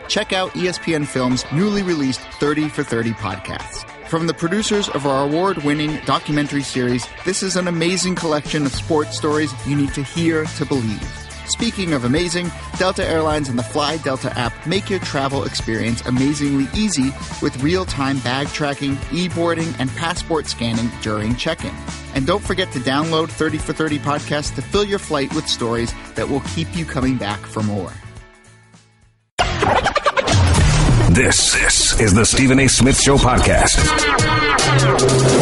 check out ESPN Films' newly released 30 for 30 podcasts. From the producers of our award-winning documentary series, this is an amazing collection of sports stories you need to hear to believe. Speaking of amazing, Delta Airlines and the Fly Delta app make your travel experience amazingly easy with real-time bag tracking, e-boarding, and passport scanning during check-in. And don't forget to download 30 for 30 podcasts to fill your flight with stories that will keep you coming back for more. This is the Stephen A. Smith Show podcast.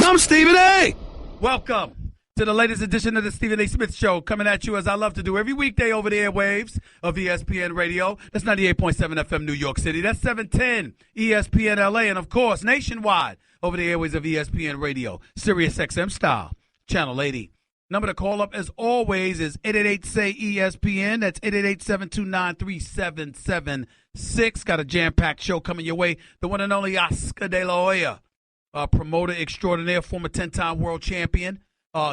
I'm Stephen A. Welcome to the latest edition of the Stephen A. Smith Show, coming at you as I love to do every weekday over the airwaves of ESPN Radio. That's 98.7 FM New York City. That's 710 ESPN LA. And, of course, nationwide over the airwaves of ESPN Radio, Sirius XM style, Channel 80. Number to call up, as always, is 888-SAY-ESPN. That's 888-729-3776. Got a jam-packed show coming your way. The one and only Oscar De La Hoya, promoter extraordinaire, former 10-time world champion.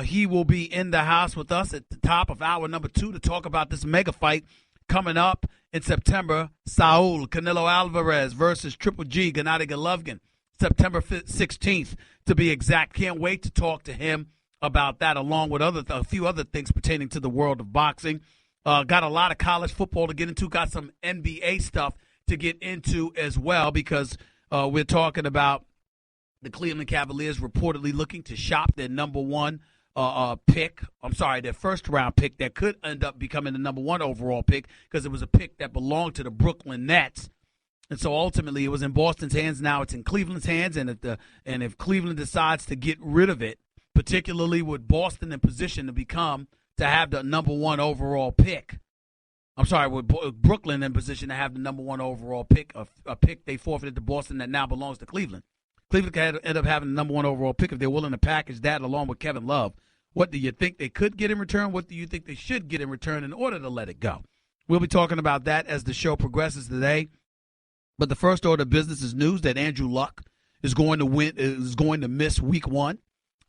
He will be in the house with us at the top of hour number 2 to talk about this mega fight coming up in September. Saul Canelo Alvarez versus Triple G, Gennady Golovkin, September 16th to be exact. Can't wait to talk to him about that, along with a few other things pertaining to the world of boxing. Got a lot of college football to get into. Got some NBA stuff to get into as well, because we're talking about the Cleveland Cavaliers reportedly looking to shop their number one their first-round pick that could end up becoming the number 1 overall pick, because it was a pick that belonged to the Brooklyn Nets. And so ultimately it was in Boston's hands. Now it's in Cleveland's hands, and if Cleveland decides to get rid of it, particularly with Boston in position to have the number 1 overall pick. With Brooklyn in position to have the number 1 overall pick, a pick they forfeited to Boston that now belongs to Cleveland. Cleveland could end up having the number 1 overall pick if they're willing to package that along with Kevin Love. What do you think they could get in return? What do you think they should get in return in order to let it go? We'll be talking about that as the show progresses today. But the first order of business is news that Andrew Luck is going to miss week 1.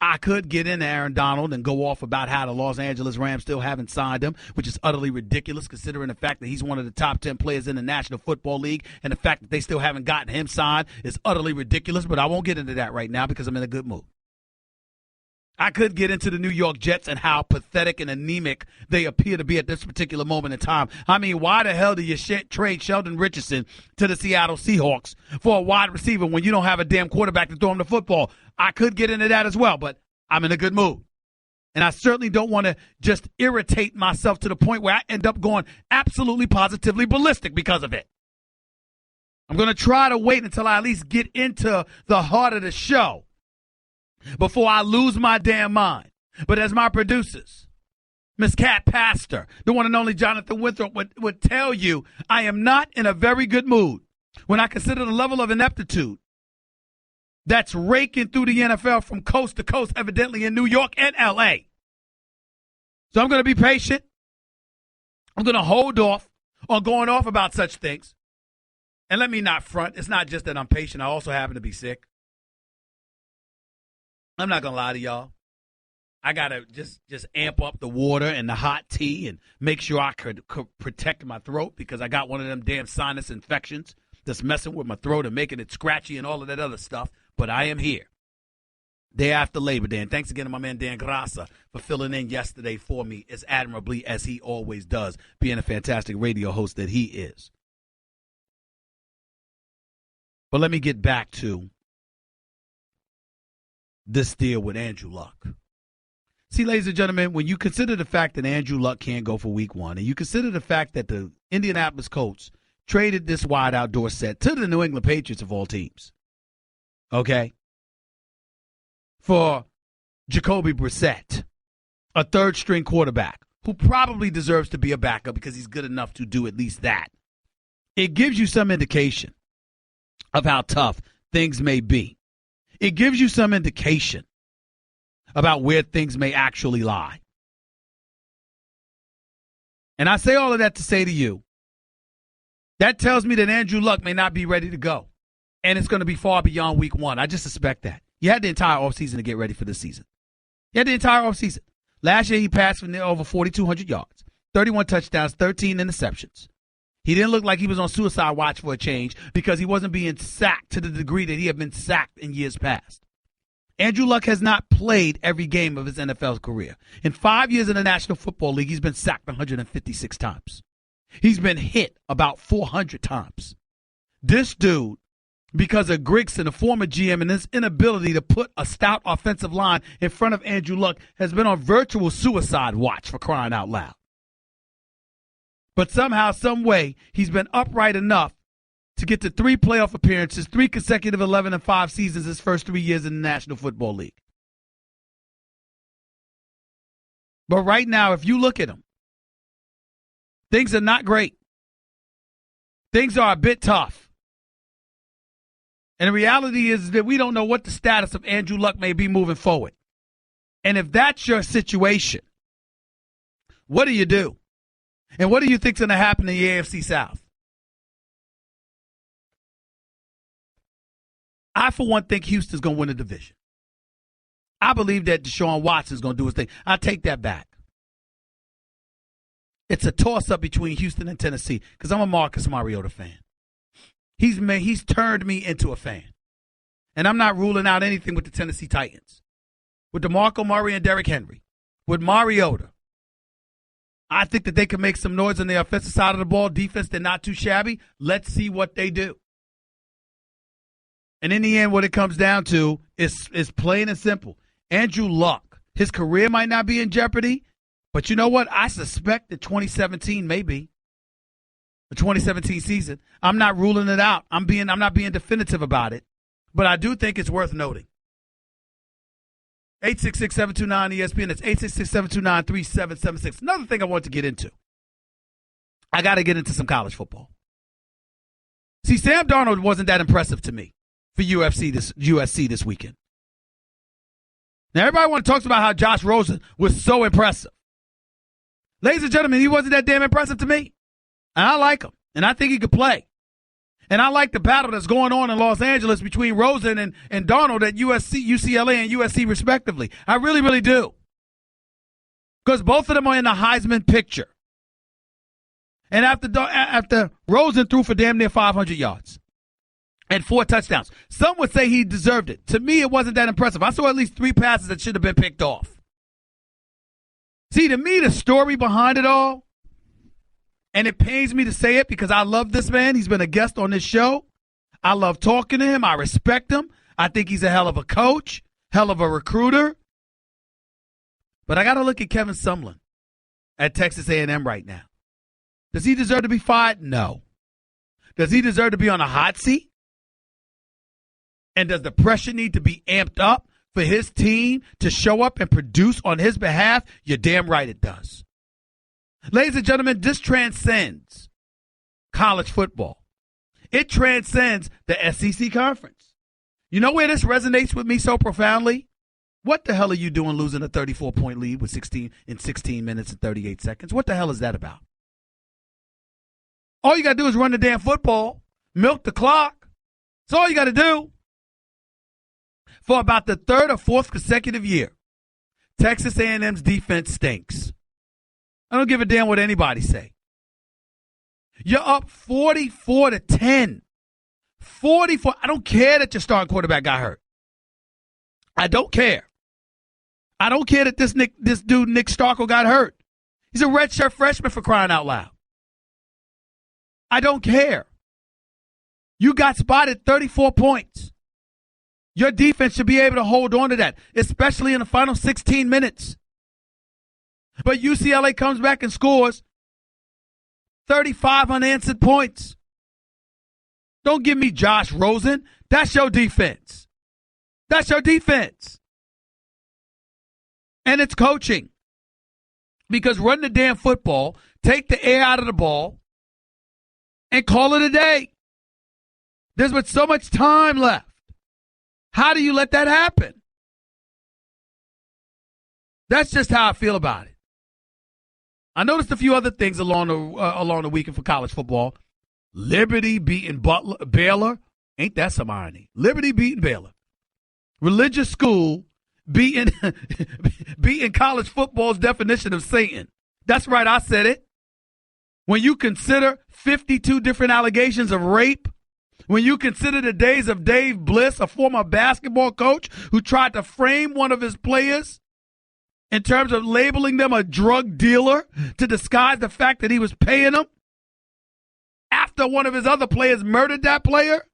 I could get in Aaron Donald and go off about how the Los Angeles Rams still haven't signed him, which is utterly ridiculous considering the fact that he's one of the top 10 players in the National Football League, and the fact that they still haven't gotten him signed is utterly ridiculous, but I won't get into that right now because I'm in a good mood. I could get into the New York Jets and how pathetic and anemic they appear to be at this particular moment in time. I mean, why the hell do you trade Sheldon Richardson to the Seattle Seahawks for a wide receiver when you don't have a damn quarterback to throw him the football? I could get into that as well, but I'm in a good mood. And I certainly don't want to just irritate myself to the point where I end up going absolutely positively ballistic because of it. I'm going to try to wait until I at least get into the heart of the show before I lose my damn mind. But as my producers, Miss Kat Pastor, the one and only Jonathan Winthrop would tell you, I am not in a very good mood when I consider the level of ineptitude that's raking through the NFL from coast to coast, evidently in New York and L.A. So I'm going to be patient. I'm going to hold off on going off about such things. And let me not front. It's not just that I'm patient. I also happen to be sick. I'm not going to lie to y'all. I got to just amp up the water and the hot tea and make sure I could protect my throat, because I got one of them damn sinus infections that's messing with my throat and making it scratchy and all of that other stuff. But I am here. Day after Labor Day. And thanks again to my man Dan Grassa for filling in yesterday for me as admirably as he always does, being a fantastic radio host that he is. But let me get back to this deal with Andrew Luck. See, ladies and gentlemen, when you consider the fact that Andrew Luck can't go for week 1, and you consider the fact that the Indianapolis Colts traded this wide outdoor set to the New England Patriots of all teams, okay, for Jacoby Brissett, a third-string quarterback who probably deserves to be a backup because he's good enough to do at least that. It gives you some indication of how tough things may be. It gives you some indication about where things may actually lie. And I say all of that to say to you, that tells me that Andrew Luck may not be ready to go. And it's going to be far beyond week 1. I just suspect that. You had the entire offseason to get ready for this season. You had the entire offseason. Last year he passed for over 4,200 yards, 31 touchdowns, 13 interceptions. He didn't look like he was on suicide watch for a change because he wasn't being sacked to the degree that he had been sacked in years past. Andrew Luck has not played every game of his NFL career. In 5 years in the National Football League, he's been sacked 156 times. He's been hit about 400 times. This dude, because of Grigson, the former GM, and his inability to put a stout offensive line in front of Andrew Luck, has been on virtual suicide watch, for crying out loud. But somehow, some way, he's been upright enough to get to 3 playoff appearances, 3 consecutive 11-5 seasons his first 3 years in the National Football League. But right now, if you look at him, things are not great. Things are a bit tough. And the reality is that we don't know what the status of Andrew Luck may be moving forward. And if that's your situation, what do you do? And what do you think's going to happen in the AFC South? I, for one, think Houston's going to win the division. I believe that Deshaun Watson's going to do his thing. I take that back. It's a toss-up between Houston and Tennessee because I'm a Marcus Mariota fan. He's turned me into a fan. And I'm not ruling out anything with the Tennessee Titans. With DeMarco Murray and Derrick Henry. With Mariota. I think that they can make some noise on the offensive side of the ball. Defense, they're not too shabby. Let's see what they do. And in the end, what it comes down to is plain and simple. Andrew Luck, his career might not be in jeopardy, but you know what? I suspect that 2017 may be. The 2017 season. I'm not ruling it out. I'm not being definitive about it. But I do think it's worth noting. 866-729-ESPN. It's 866-729-3776. Another thing I want to get into. I got to get into some college football. See, Sam Darnold wasn't that impressive to me for USC this weekend. Now, everybody talks about how Josh Rosen was so impressive. Ladies and gentlemen, he wasn't that damn impressive to me. And I like him. And I think he could play. And I like the battle that's going on in Los Angeles between Rosen and Darnold at UCLA and USC respectively. I really, really do. Because both of them are in the Heisman picture. And after Rosen threw for damn near 500 yards and 4 touchdowns, some would say he deserved it. To me, it wasn't that impressive. I saw at least 3 passes that should have been picked off. See, to me, the story behind it all, and it pains me to say it because I love this man. He's been a guest on this show. I love talking to him. I respect him. I think he's a hell of a coach, hell of a recruiter. But I got to look at Kevin Sumlin at Texas A&M right now. Does he deserve to be fired? No. Does he deserve to be on a hot seat? And does the pressure need to be amped up for his team to show up and produce on his behalf? You're damn right it does. Ladies and gentlemen, this transcends college football. It transcends the SEC conference. You know where this resonates with me so profoundly? What the hell are you doing losing a 34-point lead with 16 minutes and 38 seconds? What the hell is that about? All you got to do is run the damn football, milk the clock. That's all you got to do. For about the 3rd or 4th consecutive year, Texas A&M's defense stinks. I don't give a damn what anybody say. You're up 44-10. 44. I don't care that your starting quarterback got hurt. I don't care. I don't care that this dude, Nick Starkel, got hurt. He's a redshirt freshman, for crying out loud. I don't care. You got spotted 34 points. Your defense should be able to hold on to that, especially in the final 16 minutes. But UCLA comes back and scores 35 unanswered points. Don't give me Josh Rosen. That's your defense. That's your defense. And it's coaching. Because run the damn football, take the air out of the ball, and call it a day. There's been so much time left. How do you let that happen? That's just how I feel about it. I noticed a few other things along the weekend for college football. Liberty beating Baylor. Ain't that some irony? Liberty beating Baylor. Religious school beating college football's definition of Satan. That's right, I said it. When you consider 52 different allegations of rape, when you consider the days of Dave Bliss, a former basketball coach who tried to frame one of his players in terms of labeling them a drug dealer to disguise the fact that he was paying them after one of his other players murdered that player.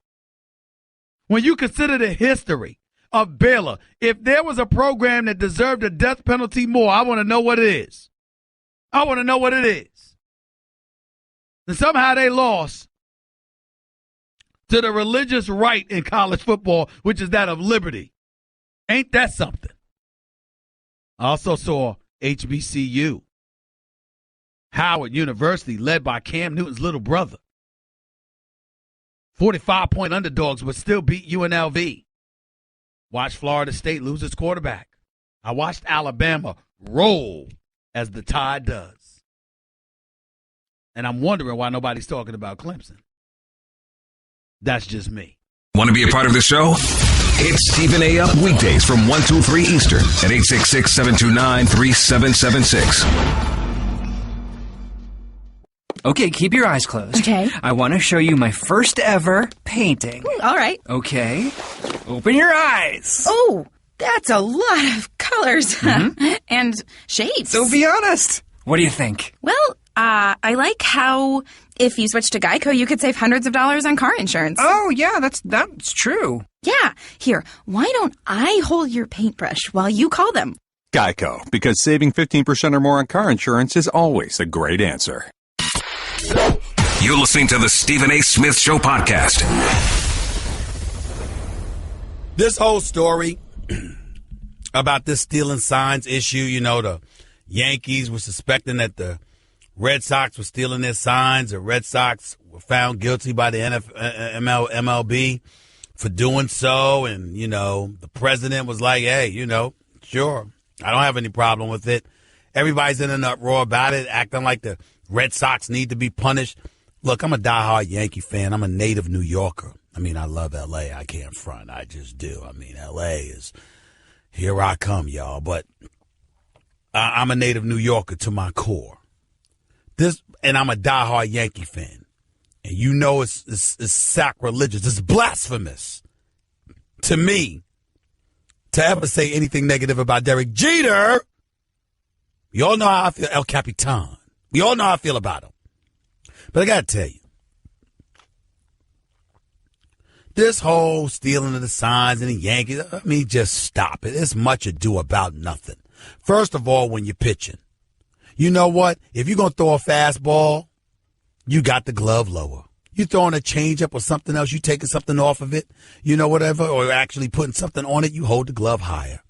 When you consider the history of Baylor, if there was a program that deserved a death penalty more, I want to know what it is. I want to know what it is. And somehow they lost to the religious right in college football, which is that of liberty. Ain't that something? I also saw HBCU, Howard University, led by Cam Newton's little brother. 45-point underdogs would still beat UNLV. Watched Florida State lose its quarterback. I watched Alabama roll as the Tide does. And I'm wondering why nobody's talking about Clemson. That's just me. Want to be a part of the show? Hit Stephen A. up weekdays from 1 to 3 Eastern at 866-729-3776. Okay, keep your eyes closed. Okay. I want to show you my first ever painting. All right. Okay. Open your eyes. Oh, that's a lot of colors and shades. So be honest. What do you think? Well, I like how if you switch to Geico, you could save hundreds of dollars on car insurance. Oh, yeah, that's true. Yeah. Here, why don't I hold your paintbrush while you call them? Geico, because saving 15% or more on car insurance is always a great answer. You're listening to the Stephen A. Smith Show podcast. This whole story about this stealing signs issue, you know, the Yankees were suspecting that the Red Sox were stealing their signs. The Red Sox were found guilty by the MLB for doing so. And, you know, the president was like, hey, you know, sure, I don't have any problem with it. Everybody's in an uproar about it, acting like the Red Sox need to be punished. Look, I'm a diehard Yankee fan. I'm a native New Yorker. I mean, I love L.A. I can't front. I just do. I mean, L.A. is here I come, y'all. But I'm a native New Yorker to my core. And I'm a diehard Yankee fan. And you know it's sacrilegious. It's blasphemous to me to ever say anything negative about Derek Jeter. You all know how I feel, El Capitan. We all know how I feel about him. But I got to tell you, this whole stealing of the signs and the Yankees, I mean, just stop it. It's much ado about nothing. First of all, when you're pitching, you know what? If you're going to throw a fastball, you got the glove lower. You throwing a changeup or something else, you taking something off of it, you know, whatever, or actually putting something on it, you hold the glove higher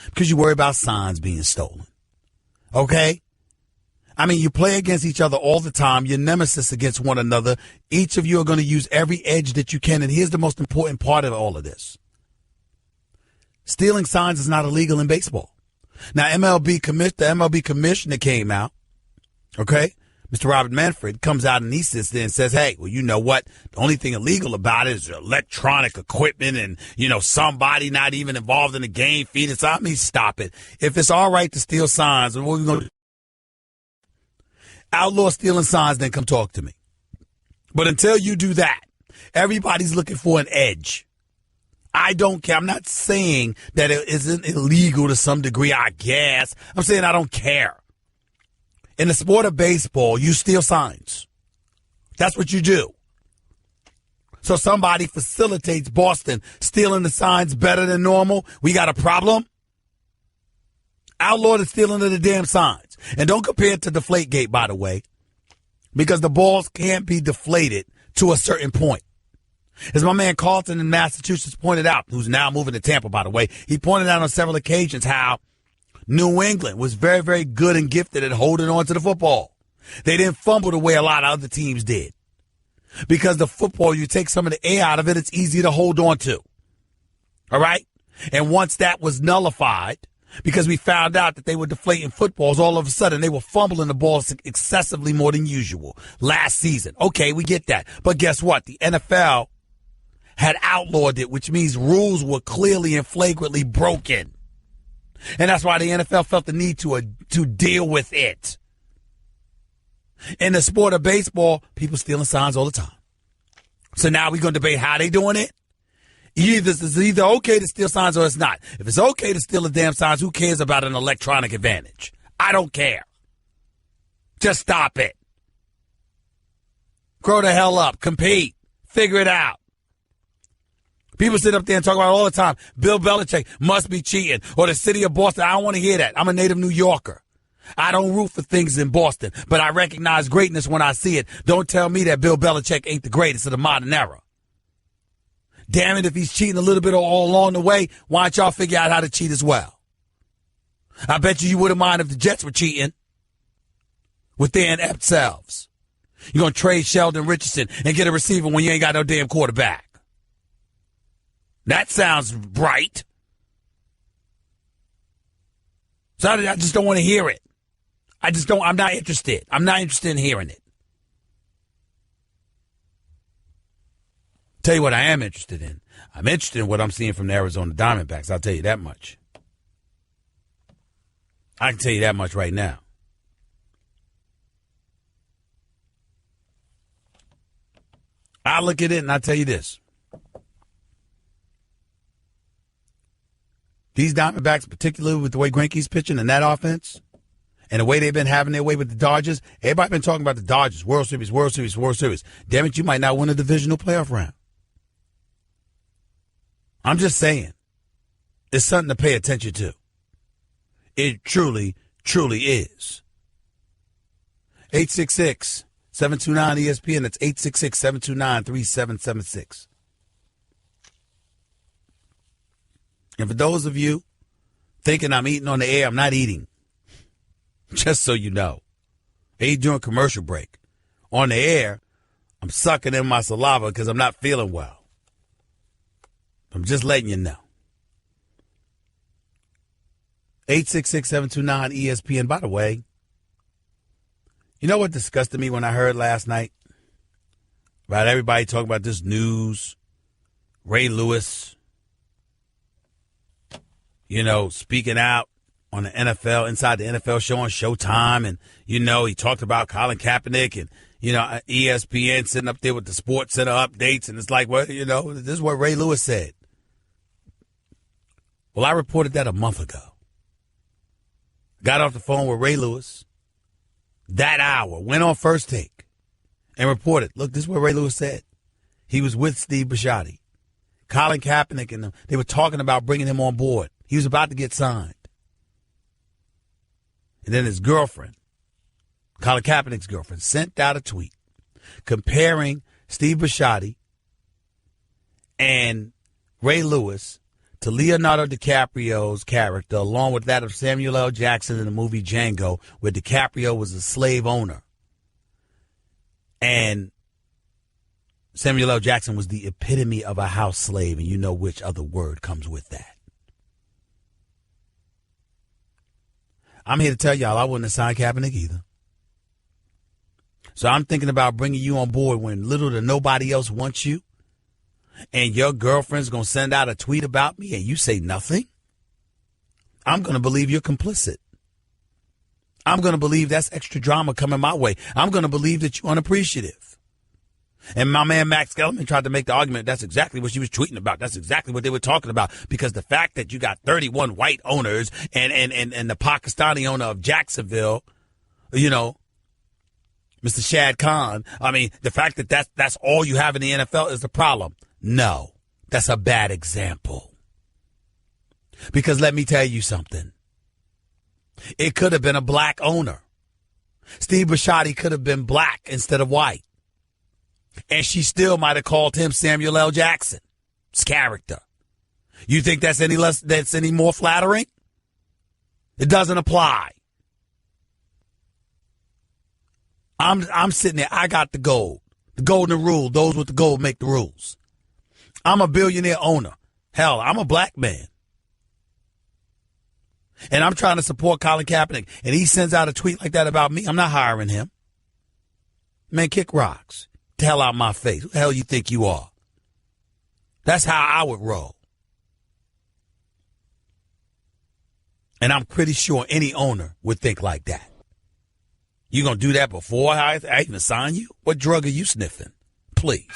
because you worry about signs being stolen. Okay? I mean, you play against each other all the time. You're nemesis against one another. Each of you are going to use every edge that you can. And here's the most important part of all of this. Stealing signs is not illegal in baseball. Now, the MLB commissioner came out, okay? Mr. Robert Manfred comes out and he sits there and says, hey, well, you know what? The only thing illegal about it is electronic equipment and, you know, somebody not even involved in the game feeding. So I mean, stop it. If it's all right to steal signs, what are we going to do? Outlaw stealing signs, then come talk to me. But until you do that, everybody's looking for an edge. I don't care. I'm not saying that it isn't illegal to some degree, I guess. I'm saying I don't care. In the sport of baseball, you steal signs. That's what you do. So somebody facilitates Boston stealing the signs better than normal. We got a problem. Outlaw the stealing of the damn signs. And don't compare it to Deflategate, by the way, because the balls can't be deflated to a certain point. As my man Carlton in Massachusetts pointed out, who's now moving to Tampa, by the way, he pointed out on several occasions how New England was very, very good and gifted at holding on to the football. They didn't fumble the way a lot of other teams did. Because the football, you take some of the air out of it, it's easy to hold on to. All right? And once that was nullified, because we found out that they were deflating footballs, all of a sudden they were fumbling the balls excessively more than usual last season. Okay, we get that. But guess what? The NFL had outlawed it, which means rules were clearly and flagrantly broken. And that's why the NFL felt the need to deal with it. In the sport of baseball, people stealing signs all the time. So now we're going to debate how they doing it. It's either okay to steal signs or it's not. If it's okay to steal the damn signs, who cares about an electronic advantage? I don't care. Just stop it. Grow the hell up. Compete. Figure it out. People sit up there and talk about it all the time. Bill Belichick must be cheating. Or the city of Boston. I don't want to hear that. I'm a native New Yorker. I don't root for things in Boston, but I recognize greatness when I see it. Don't tell me that Bill Belichick ain't the greatest of the modern era. Damn it, if he's cheating a little bit all along the way, why don't y'all figure out how to cheat as well? I bet you wouldn't mind if the Jets were cheating with their inept selves. You're going to trade Sheldon Richardson and get a receiver when you ain't got no damn quarterback. That sounds right. So I just don't want to hear it. I'm not interested. I'm not interested in hearing it. Tell you what I am interested in. I'm interested in what I'm seeing from the Arizona Diamondbacks. I'll tell you that much. I can tell you that much right now. I look at it and I tell you this. These Diamondbacks, particularly with the way Greinke's pitching and that offense, and the way they've been having their way with the Dodgers, everybody been talking about the Dodgers, World Series, World Series, World Series. Damn it, you might not win a divisional playoff round. I'm just saying, it's something to pay attention to. It truly, truly is. 866-729-ESPN. That's 866-729-3776. And for those of you thinking I'm eating on the air, I'm not eating. Just so you know. I ate during commercial break. On the air, I'm sucking in my saliva because I'm not feeling well. I'm just letting you know. 866-729-ESPN. By the way, you know what disgusted me when I heard last night about everybody talking about this news? Ray Lewis, speaking out on the NFL, inside the NFL show on Showtime. And, he talked about Colin Kaepernick and, ESPN sitting up there with the Sports Center updates. And it's like, well, this is what Ray Lewis said. Well, I reported that a month ago. Got off the phone with Ray Lewis that hour, went on First Take and reported, look, this is what Ray Lewis said. He was with Steve Bisciotti. Colin Kaepernick and them, they were talking about bringing him on board. He was about to get signed. And then his girlfriend, Colin Kaepernick's girlfriend, sent out a tweet comparing Steve Bisciotti and Ray Lewis to Leonardo DiCaprio's character, along with that of Samuel L. Jackson in the movie Django, where DiCaprio was a slave owner. And Samuel L. Jackson was the epitome of a house slave, and you know which other word comes with that. I'm here to tell y'all I wouldn't have signed Kaepernick either. So I'm thinking about bringing you on board when little to nobody else wants you, and your girlfriend's going to send out a tweet about me and you say nothing. I'm going to believe you're complicit. I'm going to believe that's extra drama coming my way. I'm going to believe that you're unappreciative. And my man Max Kellerman tried to make the argument that's exactly what she was tweeting about. That's exactly what they were talking about. Because the fact that you got 31 white owners and the Pakistani owner of Jacksonville, Mr. Shad Khan, the fact that that's all you have in the NFL is the problem. No, that's a bad example. Because let me tell you something. It could have been a black owner. Steve Bisciotti could have been black instead of white. And she still might have called him Samuel L. Jackson's character. You think that's any more flattering? It doesn't apply. I'm sitting there. I got the gold. The golden rule. Those with the gold make the rules. I'm a billionaire owner. Hell, I'm a black man. And I'm trying to support Colin Kaepernick. And he sends out a tweet like that about me. I'm not hiring him. Man, kick rocks. The hell out my face. Who the hell you think you are? That's how I would roll. And I'm pretty sure any owner would think like that. You going to do that before I even sign you? What drug are you sniffing? Please.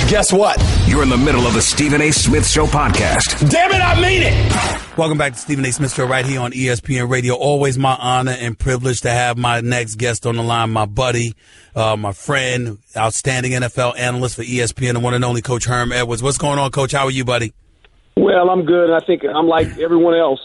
Guess what? You're in the middle of the Stephen A. Smith Show podcast. Damn it, I mean it! Welcome back to Stephen A. Smith Show right here on ESPN Radio. Always my honor and privilege to have my next guest on the line, my buddy, my friend, outstanding NFL analyst for ESPN, the one and only Coach Herm Edwards. What's going on, Coach? How are you, buddy? Well, I'm good. I think I'm like everyone else.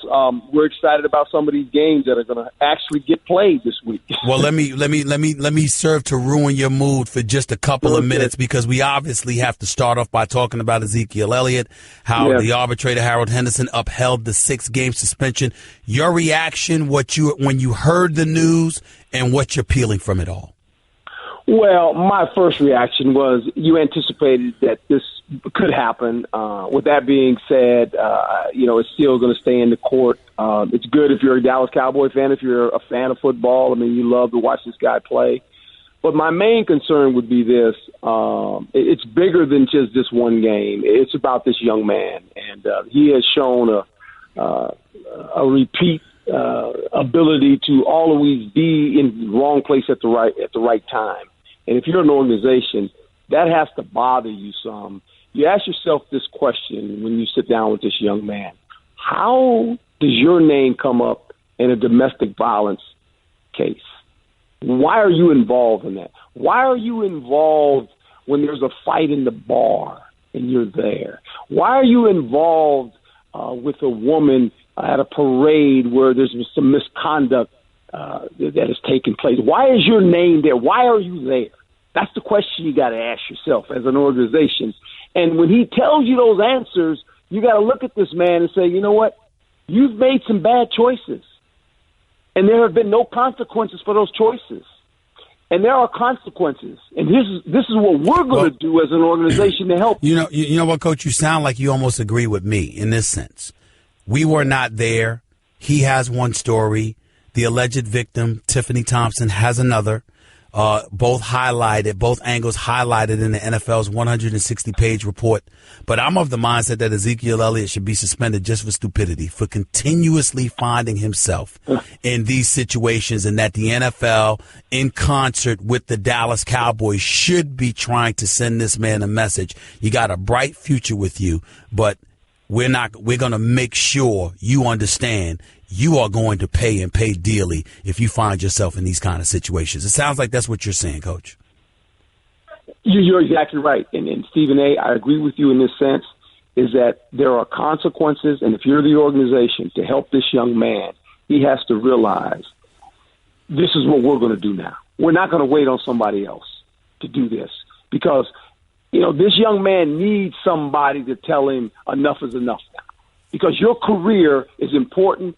We're excited about some of these games that are going to actually get played this week. Well, let me serve to ruin your mood for just a couple of minutes, because we obviously have to start off by talking about Ezekiel Elliott, how the arbitrator Harold Henderson upheld the 6-game suspension. Your reaction, when you heard the news, and what you're peeling from it all. Well, my first reaction was you anticipated that this could happen. With that being said, it's still going to stay in the court. It's good if you're a Dallas Cowboy fan, if you're a fan of football. I mean, you love to watch this guy play. But my main concern would be this. It's bigger than just this one game. It's about this young man. And he has shown a repeat ability to always be in the wrong place at the right time. And if you're an organization, that has to bother you some. You ask yourself this question when you sit down with this young man. How does your name come up in a domestic violence case? Why are you involved in that? Why are you involved when there's a fight in the bar and you're there? Why are you involved with a woman at a parade where there's some misconduct that has taken place? Why is your name there? Why are you there? That's the question you got to ask yourself as an organization. And when he tells you those answers, you got to look at this man and say, you know what? You've made some bad choices. And there have been no consequences for those choices. And there are consequences. And this is what we're going to do as an organization to help. You know what, Coach? You sound like you almost agree with me in this sense. We were not there. He has one story. The alleged victim, Tiffany Thompson, has another. Both angles highlighted in the NFL's 160-page report. But I'm of the mindset that Ezekiel Elliott should be suspended just for stupidity, for continuously finding himself in these situations, and that the NFL, in concert with the Dallas Cowboys, should be trying to send this man a message. You got a bright future with you, but we're going to make sure you understand you are going to pay, and pay dearly, if you find yourself in these kind of situations. It sounds like that's what you're saying, Coach. You're exactly right. And Stephen A., I agree with you in this sense, is that there are consequences. And if you're the organization to help this young man, he has to realize this is what we're going to do now. We're not going to wait on somebody else to do this, because, this young man needs somebody to tell him enough is enough now, because your career is important.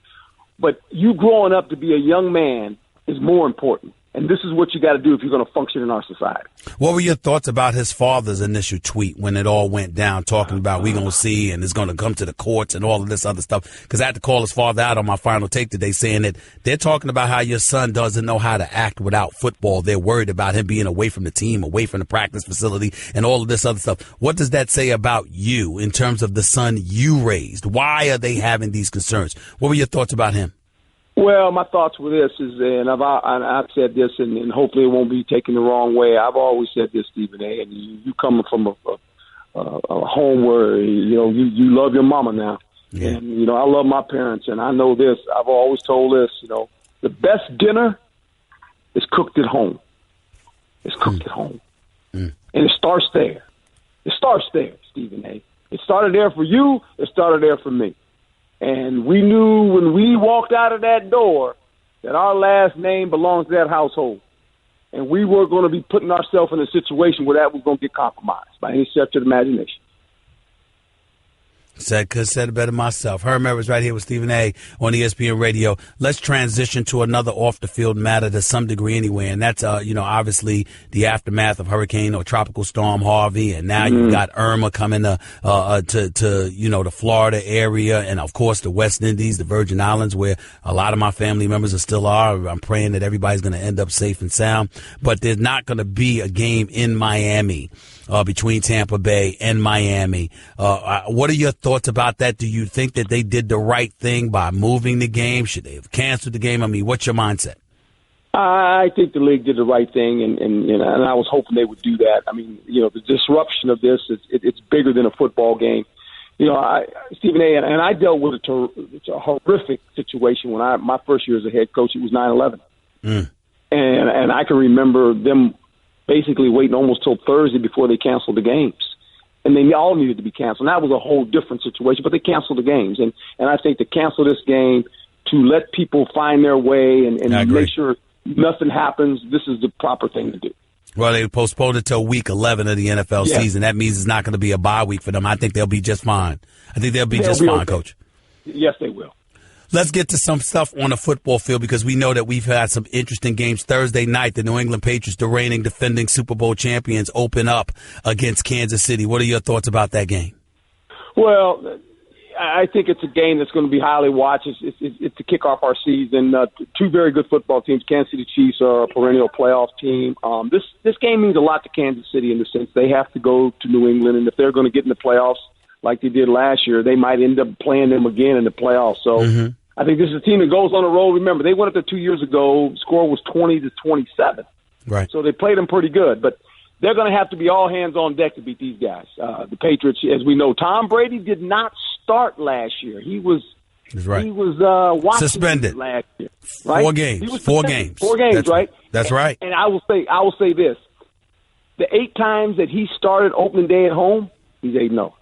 But you growing up to be a young man is more important. And this is what you got to do if you're going to function in our society. What were your thoughts about his father's initial tweet when it all went down, talking about we going to see and it's going to come to the courts and all of this other stuff? Because I had to call his father out on my final take today, saying that they're talking about how your son doesn't know how to act without football. They're worried about him being away from the team, away from the practice facility, and all of this other stuff. What does that say about you in terms of the son you raised? Why are they having these concerns? What were your thoughts about him? Well, my thoughts with this is, and I've said this, and hopefully it won't be taken the wrong way. I've always said this, Stephen A., and you coming from a home where, you love your mama now. Yeah. And, I love my parents, and I know this. I've always told this, the best dinner is cooked at home. It's cooked at home. And it starts there. It starts there, Stephen A. It started there for you. It started there for me. And we knew when we walked out of that door that our last name belongs to that household. And we were going to be putting ourselves in a situation where that was going to get compromised by any stretch of the imagination. Said it better myself. Herm Edwards right here with Stephen A. on ESPN Radio. Let's transition to another off-the-field matter to some degree anyway, and that's, obviously the aftermath of Hurricane or Tropical Storm Harvey, and now you've got Irma coming to the Florida area, and, of course, the West Indies, the Virgin Islands, where a lot of my family members still are. I'm praying that everybody's going to end up safe and sound, but there's not going to be a game in Miami between Tampa Bay and Miami. What are your thoughts about that? Do you think that they did the right thing by moving the game? Should they have canceled the game? I mean, what's your mindset? I think the league did the right thing, and I was hoping they would do that. I mean, the disruption of this, it's bigger than a football game. Stephen A., and I dealt with a horrific situation when my first year as a head coach. It was 9/11. And I can remember them basically waiting almost till Thursday before they canceled the games. And they all needed to be canceled. And that was a whole different situation, but they canceled the games. And I think to cancel this game, to let people find their way and make sure nothing happens, this is the proper thing to do. Well, they postponed it till week 11 of the NFL season. That means it's not going to be a bye week for them. I think they'll be just fine. I think they'll be just fine, okay. Coach. Yes, they will. Let's get to some stuff on the football field because we know that we've had some interesting games. Thursday night, the New England Patriots, the reigning defending Super Bowl champions, open up against Kansas City. What are your thoughts about that game? Well, I think it's a game that's going to be highly watched. It's to kick off our season. Two very good football teams. Kansas City Chiefs are a perennial playoff team. This game means a lot to Kansas City in the sense they have to go to New England, and if they're going to get in the playoffs like they did last year, they might end up playing them again in the playoffs. So I think this is a team that goes on the road. Remember, they went up there 2 years ago. The score was 20-27. Right. So they played them pretty good, but they're going to have to be all hands on deck to beat these guys. The Patriots, as we know, Tom Brady did not start last year. He was watching suspended last year. Right? 4 games. 4 games. 4 games, that's right? That's right. And I will say this: the 8 times that he started opening day at home, he's 8-0.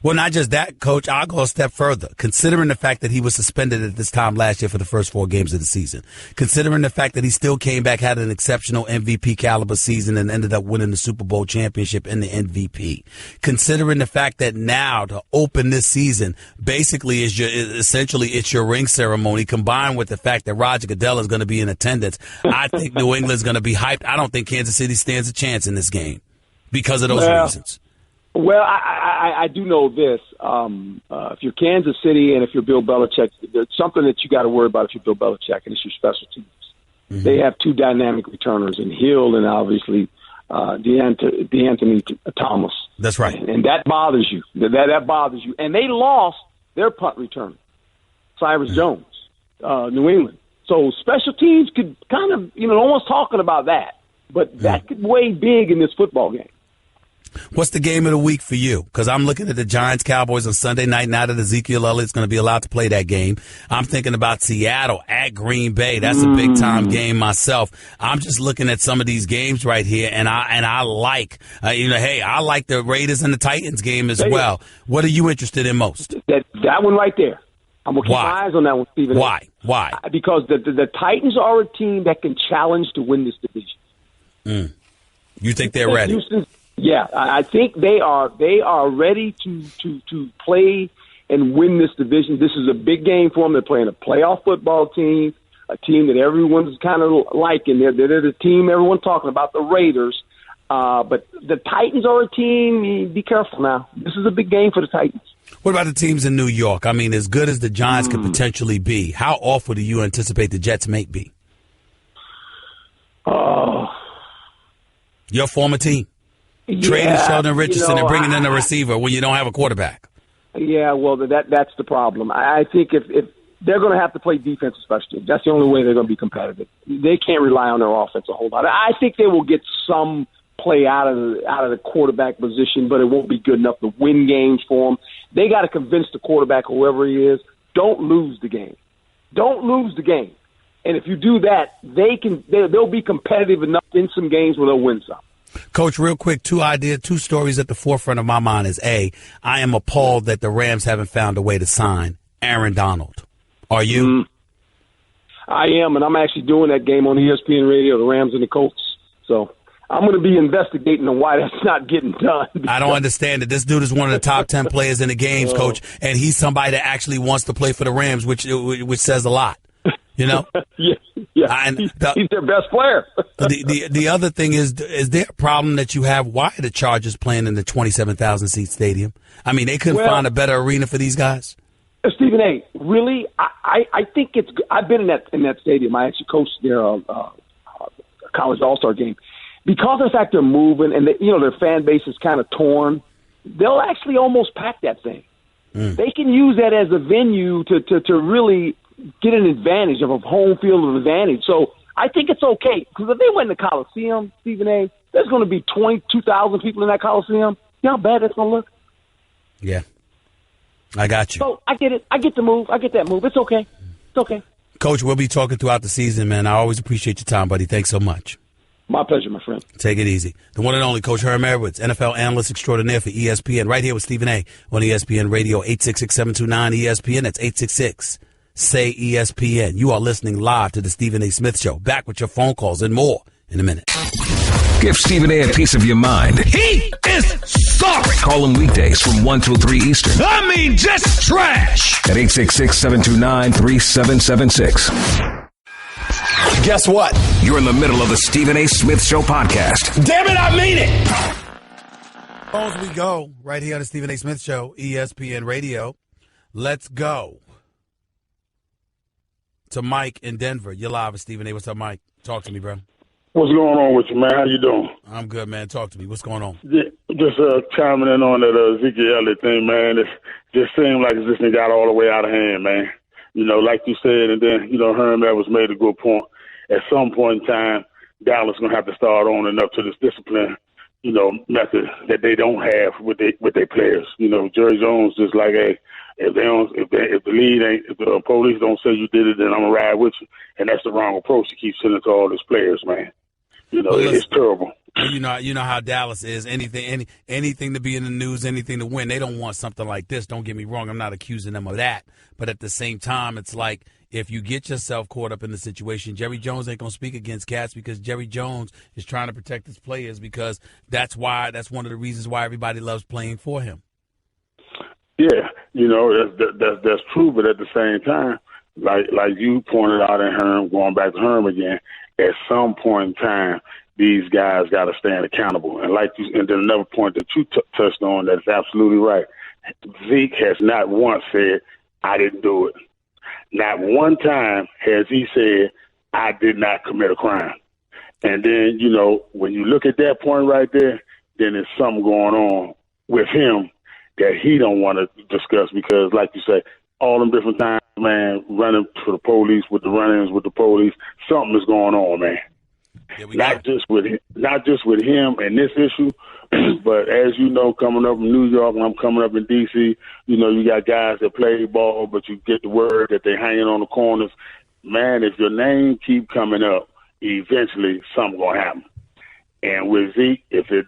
Well, not just that, Coach. I'll go a step further. Considering the fact that he was suspended at this time last year for the first 4 games of the season, considering the fact that he still came back, had an exceptional MVP caliber season, and ended up winning the Super Bowl championship in the MVP, considering the fact that now to open this season basically it's your ring ceremony, combined with the fact that Roger Goodell is going to be in attendance, I think New England's going to be hyped. I don't think Kansas City stands a chance in this game because of those reasons. Well, I do know this. If you're Kansas City and if you're Bill Belichick, there's something that you got to worry about if you're Bill Belichick, and it's your special teams. Mm-hmm. They have 2 dynamic returners in Hill and obviously DeAnthony Thomas. That's right. And that bothers you. That bothers you. And they lost their punt returner, Cyrus Jones, New England. So special teams could kind of, no one's talking about that, but that could weigh big in this football game. What's the game of the week for you? Because I'm looking at the Giants-Cowboys on Sunday night. Now that Ezekiel Elliott's going to be allowed to play that game, I'm thinking about Seattle at Green Bay. That's a big-time game myself. I'm just looking at some of these games right here, and I like, I like the Raiders and the Titans game as well. What are you interested in most? That one right there. I'm going to keep my eyes on that one, Stephen. Why? Because the Titans are a team that can challenge to win this division. You think they're ready? Yeah, I think they are ready to play and win this division. This is a big game for them. They're playing a playoff football team, a team that everyone's kind of liking. They're the team everyone's talking about, the Raiders. But the Titans are a team. Be careful now. This is a big game for the Titans. What about the teams in New York? I mean, as good as the Giants could potentially be, how awful do you anticipate the Jets may be? Your former team. Trading Sheldon Richardson and bringing in a receiver when you don't have a quarterback. Yeah, well, that's the problem. I think if they're going to have to play defense, especially, that's the only way they're going to be competitive. They can't rely on their offense a whole lot. I think they will get some play out of the quarterback position, but it won't be good enough to win games for them. They got to convince the quarterback, whoever he is, don't lose the game. Don't lose the game. And if you do that, they'll be competitive enough in some games where they'll win some. Coach, real quick, 2 stories at the forefront of my mind is A, I am appalled that the Rams haven't found a way to sign Aaron Donald. Are you? I am, and I'm actually doing that game on ESPN Radio, the Rams and the Colts. So I'm going to be investigating on why that's not getting done. I don't understand it. This dude is one of the top 10 players in the games, Coach, and he's somebody that actually wants to play for the Rams, which says a lot. You know? Yeah. He's their best player. the other thing is there a problem that you have? Why are the Chargers playing in the 27,000-seat stadium? I mean, they couldn't find a better arena for these guys? Stephen A., really? I think it's – I've been in that stadium. I actually coached their college all-star game. Because of the fact they're moving and their fan base is kind of torn, they'll actually almost pack that thing. They can use that as a venue to really – get an advantage of a home field advantage. So I think it's okay because if they went in the Coliseum, Stephen A., there's going to be 22,000 people in that Coliseum. You know how bad that's going to look? Yeah. I got you. So I get it. I get the move. I get that move. It's okay. It's okay. Coach, we'll be talking throughout the season, man. I always appreciate your time, buddy. Thanks so much. My pleasure, my friend. Take it easy. The one and only Coach Herm Edwards, NFL analyst extraordinaire for ESPN, right here with Stephen A. on ESPN Radio, 866-729-ESPN. That's 866-SAY-ESPN. You are listening live to the Stephen A. Smith Show. Back with your phone calls and more in a minute. Give Stephen A. piece of your mind. He is sorry. Call him weekdays from 1 till 3 Eastern. I mean, just trash. At 866-729-3776. Guess what? You're in the middle of the Stephen A. Smith Show podcast. Damn it, I mean it. As we go, right here on the Stephen A. Smith Show, ESPN Radio. Let's go to Mike in Denver. You're live with Stephen A. What's up, Mike? Talk to me, bro. What's going on with you, man? How you doing? I'm good, man. Talk to me. What's going on? Just chiming in on that Ezekiel Elliott thing, man. It just seemed like this thing got all the way out of hand, man. You know, like you said, and then, Herm Edwards made a good point. At some point in time, Dallas going to have to start owning up to this discipline, method that they don't have with their players. Jerry Jones just like, hey, if the police don't say you did it, then I'm going to ride with you. And that's the wrong approach to keep sending to all these players, man. It's terrible. You know how Dallas is. Anything to be in the news, anything to win. They don't want something like this. Don't get me wrong. I'm not accusing them of that. But at the same time, it's like if you get yourself caught up in the situation, Jerry Jones ain't going to speak against cats because Jerry Jones is trying to protect his players because that's one of the reasons why everybody loves playing for him. Yeah, that's true. But at the same time, like you pointed out in Herm, going back to Herm again, at some point in time, these guys got to stand accountable. And and then another point that you touched on that's absolutely right. Zeke has not once said, I didn't do it. Not one time has he said, I did not commit a crime. And then, when you look at that point right there, then there's something going on with him that he don't want to discuss because, like you say, all them different times, man, running for the police with the run-ins with the police, something is going on, man. Not just with him and this issue, but as you know, coming up in New York and I'm coming up in D.C., you got guys that play ball, but you get the word that they're hanging on the corners. Man, if your name keep coming up, eventually something gonna happen. And with Zeke, if he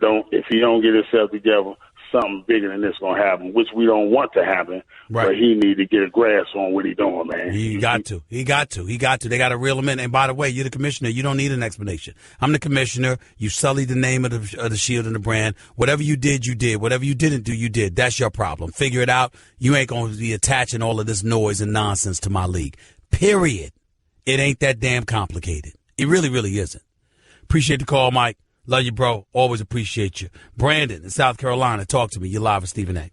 don't get himself together, something bigger than this gonna happen, which we don't want to happen. Right. But he need to get a grasp on what he's doing, man. He got to. They got to reel him in. And by the way, you're the commissioner. You don't need an explanation. I'm the commissioner. You sullied the name of the shield and the brand. Whatever you did, you did. Whatever you didn't do, you did. That's your problem. Figure it out. You ain't gonna be attaching all of this noise and nonsense to my league. Period. It ain't that damn complicated. It really, really isn't. Appreciate the call, Mike. Love you, bro. Always appreciate you. Brandon in South Carolina, talk to me. You're live with Stephen A.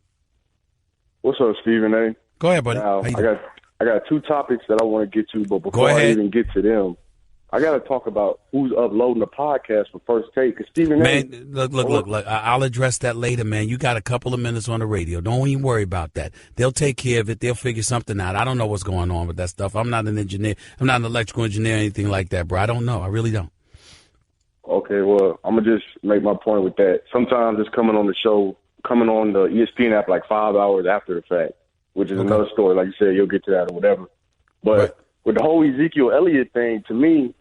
What's up, Stephen A? Go ahead, buddy. Now, I got two topics that I want to get to, but before I even get to them, I got to talk about who's uploading the podcast for First Take. Because Stephen A. Look. I'll address that later, man. You got a couple of minutes on the radio. Don't even worry about that. They'll take care of it. They'll figure something out. I don't know what's going on with that stuff. I'm not an engineer. I'm not an electrical engineer or anything like that, bro. I don't know. I really don't. Okay, well, I'm going to just make my point with that. Sometimes it's coming on the ESPN app like 5 hours after the fact, which is another story. Like you said, you'll get to that or whatever. But with the whole Ezekiel Elliott thing, to me,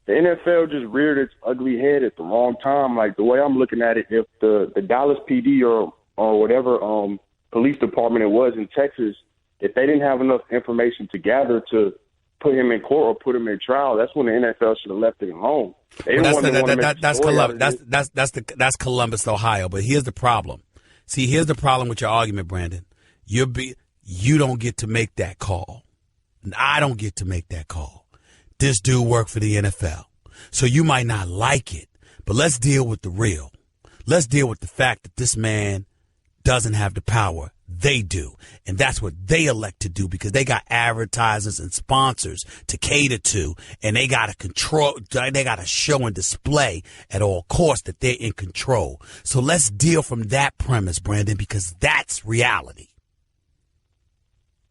the NFL just reared its ugly head at the wrong time. Like, the way I'm looking at it, if the Dallas PD or whatever police department it was in Texas, if they didn't have enough information to gather to put him in court or put him in trial, that's when the NFL should have left it alone. That's Columbus, Ohio. But here's the problem. See, here's the problem with your argument, Brandon. You don't get to make that call. And I don't get to make that call. This dude worked for the NFL. So you might not like it, but let's deal with the real. Let's deal with the fact that this man doesn't have the power. They do. And that's what they elect to do because they got advertisers and sponsors to cater to, and they got to show and display at all costs that they're in control. So let's deal from that premise, Brandon, because that's reality.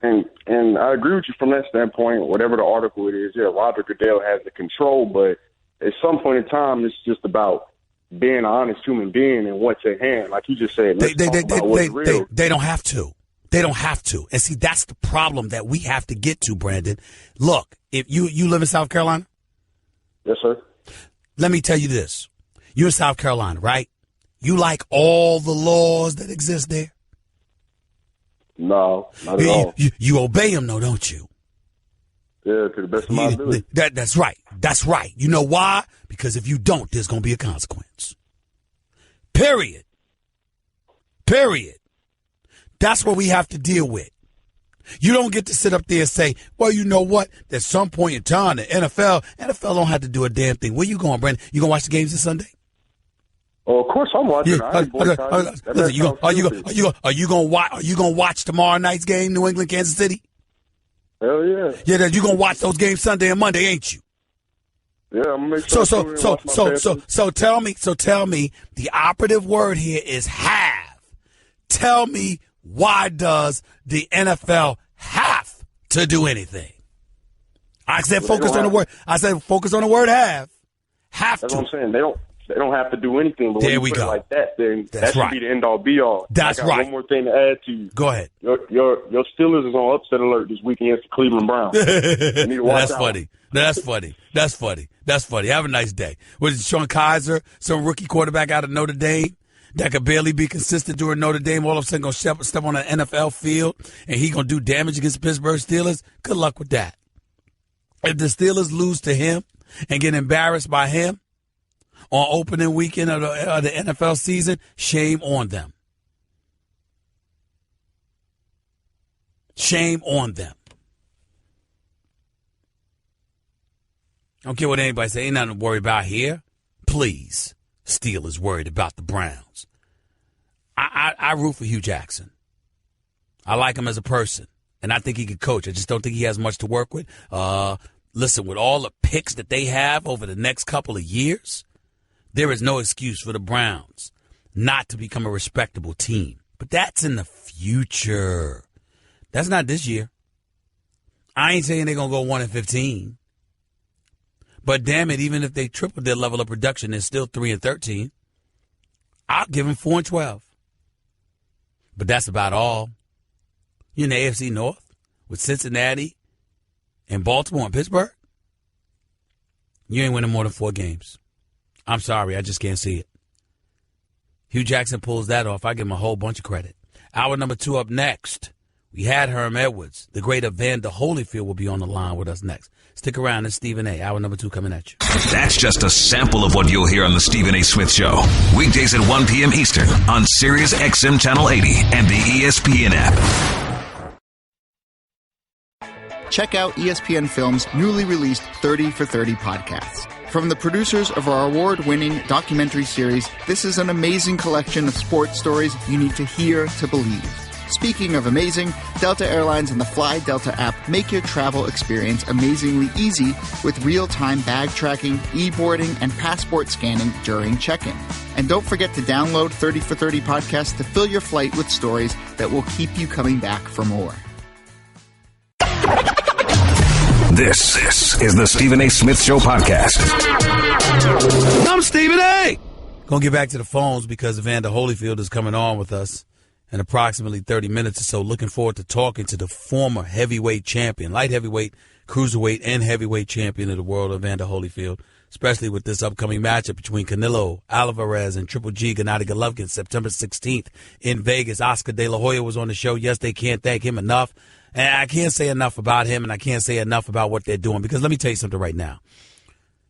And I agree with you from that standpoint. Whatever the article it is, yeah, Roger Goodell has the control, but at some point in time, it's just about being an honest human being and what's at hand. Like you just said, let's talk about what's real. They don't have to. They don't have to. And see, that's the problem that we have to get to, Brandon. Look, if you live in South Carolina? Yes, sir. Let me tell you this. You're in South Carolina, right? You like all the laws that exist there? No, not at all. You obey them, though, don't you? Yeah, to the best of my ability. That's right. That's right. You know why? Because if you don't, there's going to be a consequence. Period. That's what we have to deal with. You don't get to sit up there and say, well, you know what? At some point in time, the NFL don't have to do a damn thing. Where you going, Brandon? You going to watch the games this Sunday? Oh, of course I'm watching. Yeah. Are you going to watch tomorrow night's game, New England, Kansas City? Hell yeah. Yeah, you're going to watch those games Sunday and Monday, ain't you? Yeah, I'm going to make sure. So tell me, the operative word here is have. Tell me, why does the NFL have to do anything? I said focus on the word. I said focus on the word have. Have That's to. what I'm saying. They don't have to do anything. But there when you put it like that, then That's that should right. be the end all be all. That's I got right. One more thing to add to you. Go ahead. Your Steelers is on upset alert this week against the Cleveland Browns. You need to watch out. That's funny. Have a nice day. Was it Sean Kaiser, some rookie quarterback out of Notre Dame that could barely be consistent during Notre Dame, all of a sudden going to step on an NFL field and he going to do damage against the Pittsburgh Steelers? Good luck with that. If the Steelers lose to him and get embarrassed by him on opening weekend of the NFL season, shame on them. Shame on them. I don't care what anybody say. Ain't nothing to worry about here. Please. Steelers worried about the Browns. I root for Hugh Jackson. I like him as a person, and I think he could coach. I just don't think he has much to work with. Listen, with all the picks that they have over the next couple of years, there is no excuse for the Browns not to become a respectable team. But that's in the future. That's not this year. I ain't saying they're going to go 1-15. But damn it, even if they tripled their level of production, they're still 3-13. I'll give them 4-12. But that's about all. You're in the AFC North with Cincinnati and Baltimore and Pittsburgh. You ain't winning more than 4 games. I'm sorry, I just can't see it. Hugh Jackson pulls that off. I give him a whole bunch of credit. Hour number 2 up next. We had Herm Edwards. The great Evander Holyfield will be on the line with us next. Stick around. It's Stephen A. Hour number 2 coming at you. That's just a sample of what you'll hear on the Stephen A. Smith Show. Weekdays at 1 p.m. Eastern on Sirius XM Channel 80 and the ESPN app. Check out ESPN Films' newly released 30 for 30 podcasts. From the producers of our award-winning documentary series, this is an amazing collection of sports stories you need to hear to believe. Speaking of amazing, Delta Airlines and the Fly Delta app make your travel experience amazingly easy with real-time bag tracking, e-boarding, and passport scanning during check-in. And don't forget to download 30 for 30 podcasts to fill your flight with stories that will keep you coming back for more. This is the Stephen A. Smith Show podcast. I'm Stephen A. Gonna get back to the phones because Evander Holyfield is coming on with us in approximately 30 minutes or so. Looking forward to talking to the former heavyweight champion, light heavyweight, cruiserweight, and heavyweight champion of the world, Evander Holyfield, especially with this upcoming matchup between Canelo Alvarez and Triple G Gennady Golovkin, September 16th in Vegas. Oscar De La Hoya was on the show. Yes, they can't thank him enough. And I can't say enough about him, and I can't say enough about what they're doing, because let me tell you something right now.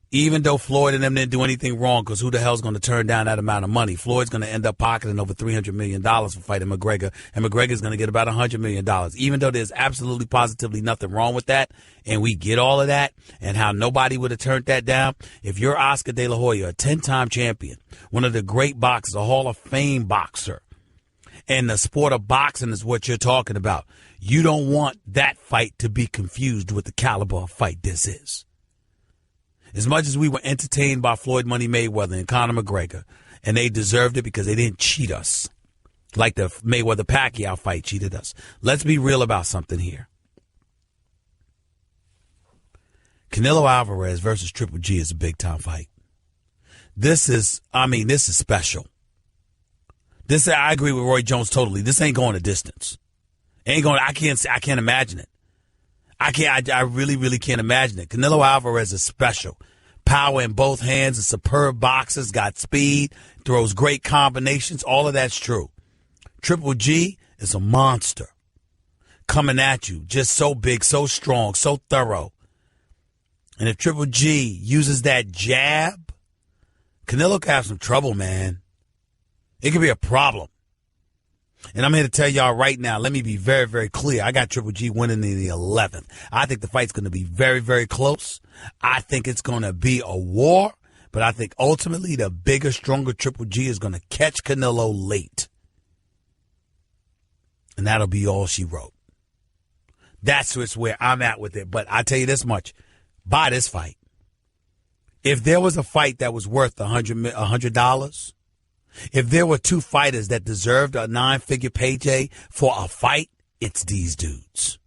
Even though Floyd and them didn't do anything wrong, because who the hell's going to turn down that amount of money? Floyd's going to end up pocketing over $300 million for fighting McGregor, and McGregor's going to get about $100 million. Even though there's absolutely positively nothing wrong with that, and we get all of that, and how nobody would have turned that down, if you're Oscar De La Hoya, a 10-time champion, one of the great boxers, a Hall of Fame boxer, and the sport of boxing is what you're talking about, you don't want that fight to be confused with the caliber of fight this is. As much as we were entertained by Floyd Money Mayweather and Conor McGregor, and they deserved it because they didn't cheat us, Like the Mayweather-Pacquiao fight cheated us. Let's be real about something here. Canelo Alvarez versus Triple G is a big-time fight. This is special. I agree with Roy Jones totally. This ain't going a distance. I can't imagine it. I really, really can't imagine it. Canelo Alvarez is special. Power in both hands, a superb boxer, got speed, throws great combinations. All of that's true. Triple G is a monster. Coming at you, just so big, so strong, so thorough. And if Triple G uses that jab, Canelo could have some trouble, man. It could be a problem. And I'm here to tell y'all right now, let me be very, very clear. I got Triple G winning in the 11th. I think the fight's going to be very, very close. I think it's going to be a war. But I think ultimately the bigger, stronger Triple G is going to catch Canelo late. And that'll be all she wrote. That's where I'm at with it. But I tell you this much. Buy this fight. If there was a fight that was worth $100, if there were two fighters that deserved a 9-figure payday for a fight, it's these dudes.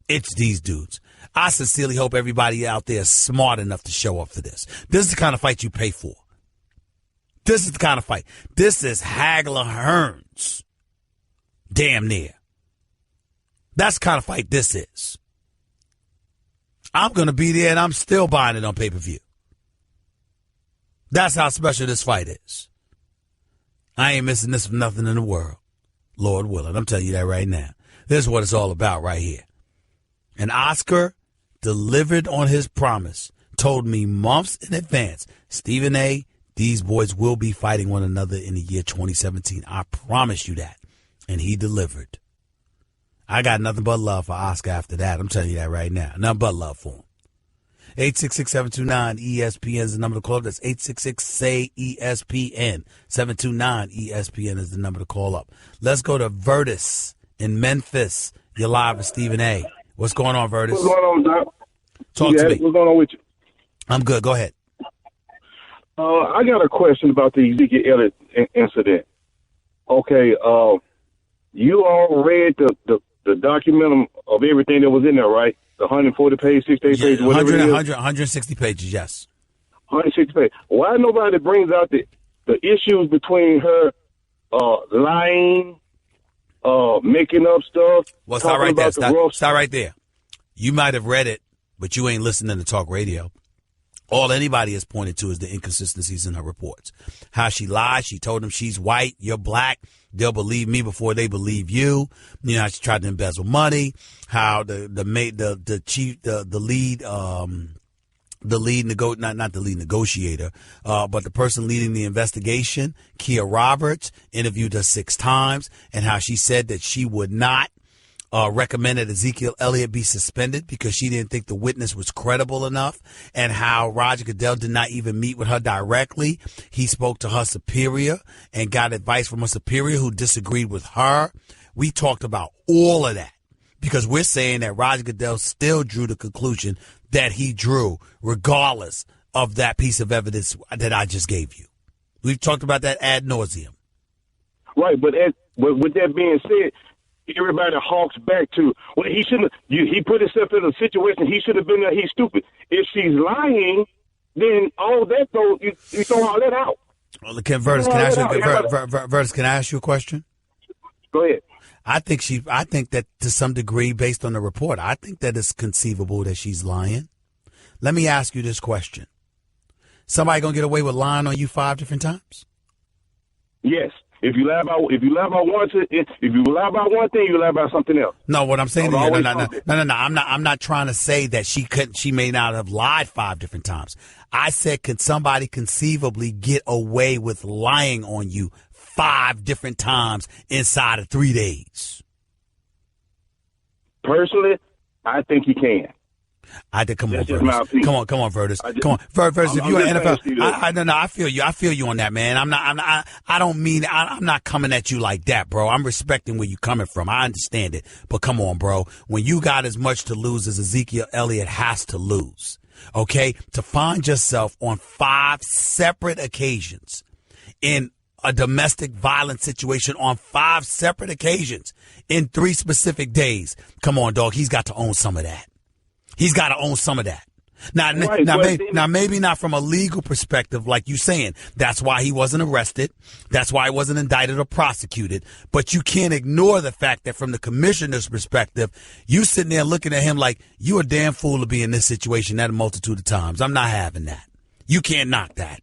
It's these dudes. I sincerely hope everybody out there is smart enough to show up for this. This is the kind of fight you pay for. This is the kind of fight. This is Hagler Hearns. Damn near. That's the kind of fight this is. I'm going to be there, and I'm still buying it on pay-per-view. That's how special this fight is. I ain't missing this for nothing in the world. Lord willing. I'm telling you that right now. This is what it's all about right here. And Oscar delivered on his promise. Told me months in advance, Stephen A., these boys will be fighting one another in the year 2017. I promise you that. And he delivered. I got nothing but love for Oscar after that. I'm telling you that right now. Nothing but love for him. 866-729-ESPN is the number to call up. That's 866-SAY-ESPN. 729-ESPN is the number to call up. Let's go to Vertus in Memphis. You're live with Stephen A. What's going on, Vertus? What's going on, Doc? Talk to me. What's going on with you? I'm good. Go ahead. I got a question about the Ezekiel Elliott incident. Okay, you all read the document of everything that was in there, right? The 140 page, 68 pages, whatever it is. 160 pages, yes. 160 pages. Why nobody brings out the issues between her lying, making up stuff? Well, stop right there. Stop right there. You might have read it, but you ain't listening to talk radio. All anybody has pointed to is the inconsistencies in her reports. How she lied. She told them she's white, you're black. They'll believe me before they believe you. You know, how she tried to embezzle money. How the person leading the investigation, Kia Roberts, interviewed her 6 times, and how she said that she would not recommend that Ezekiel Elliott be suspended because she didn't think the witness was credible enough, and how Roger Goodell did not even meet with her directly. He spoke to her superior and got advice from her superior who disagreed with her. We talked about all of that because we're saying that Roger Goodell still drew the conclusion that he drew regardless of that piece of evidence that I just gave you. We've talked about that ad nauseum. Right, but with that being said, everybody hawks back to, well, he shouldn't. He put himself in a situation. He should have been there. He's stupid. If she's lying, then all that you throw all that out. Well, Vertus, can I ask you a question? Go ahead. I think that to some degree, based on the report, I think that it's conceivable that she's lying. Let me ask you this question: somebody gonna get away with lying on you 5 different times? Yes. If you lie about one thing, you lie about something else. No, what I'm saying to you, no. I'm not trying to say that she may not have lied 5 different times. I said, can somebody conceivably get away with lying on you 5 different times inside of 3 days? Personally, I think he can. Come on, Vertus. Come on, Vertus. If you're an NFL, I feel you. I feel you on that, man. I'm not coming at you like that, bro. I'm respecting where you're coming from. I understand it, but come on, bro. When you got as much to lose as Ezekiel Elliott has to lose, okay, to find yourself on 5 separate occasions in a domestic violence situation on 5 separate occasions in 3 specific days. Come on, dog. He's got to own some of that. He's got to own some of that. Now, maybe not from a legal perspective, like you saying. That's why he wasn't arrested. That's why he wasn't indicted or prosecuted. But you can't ignore the fact that from the commissioner's perspective, you sitting there looking at him like, you a damn fool to be in this situation that a multitude of times. I'm not having that. You can't knock that.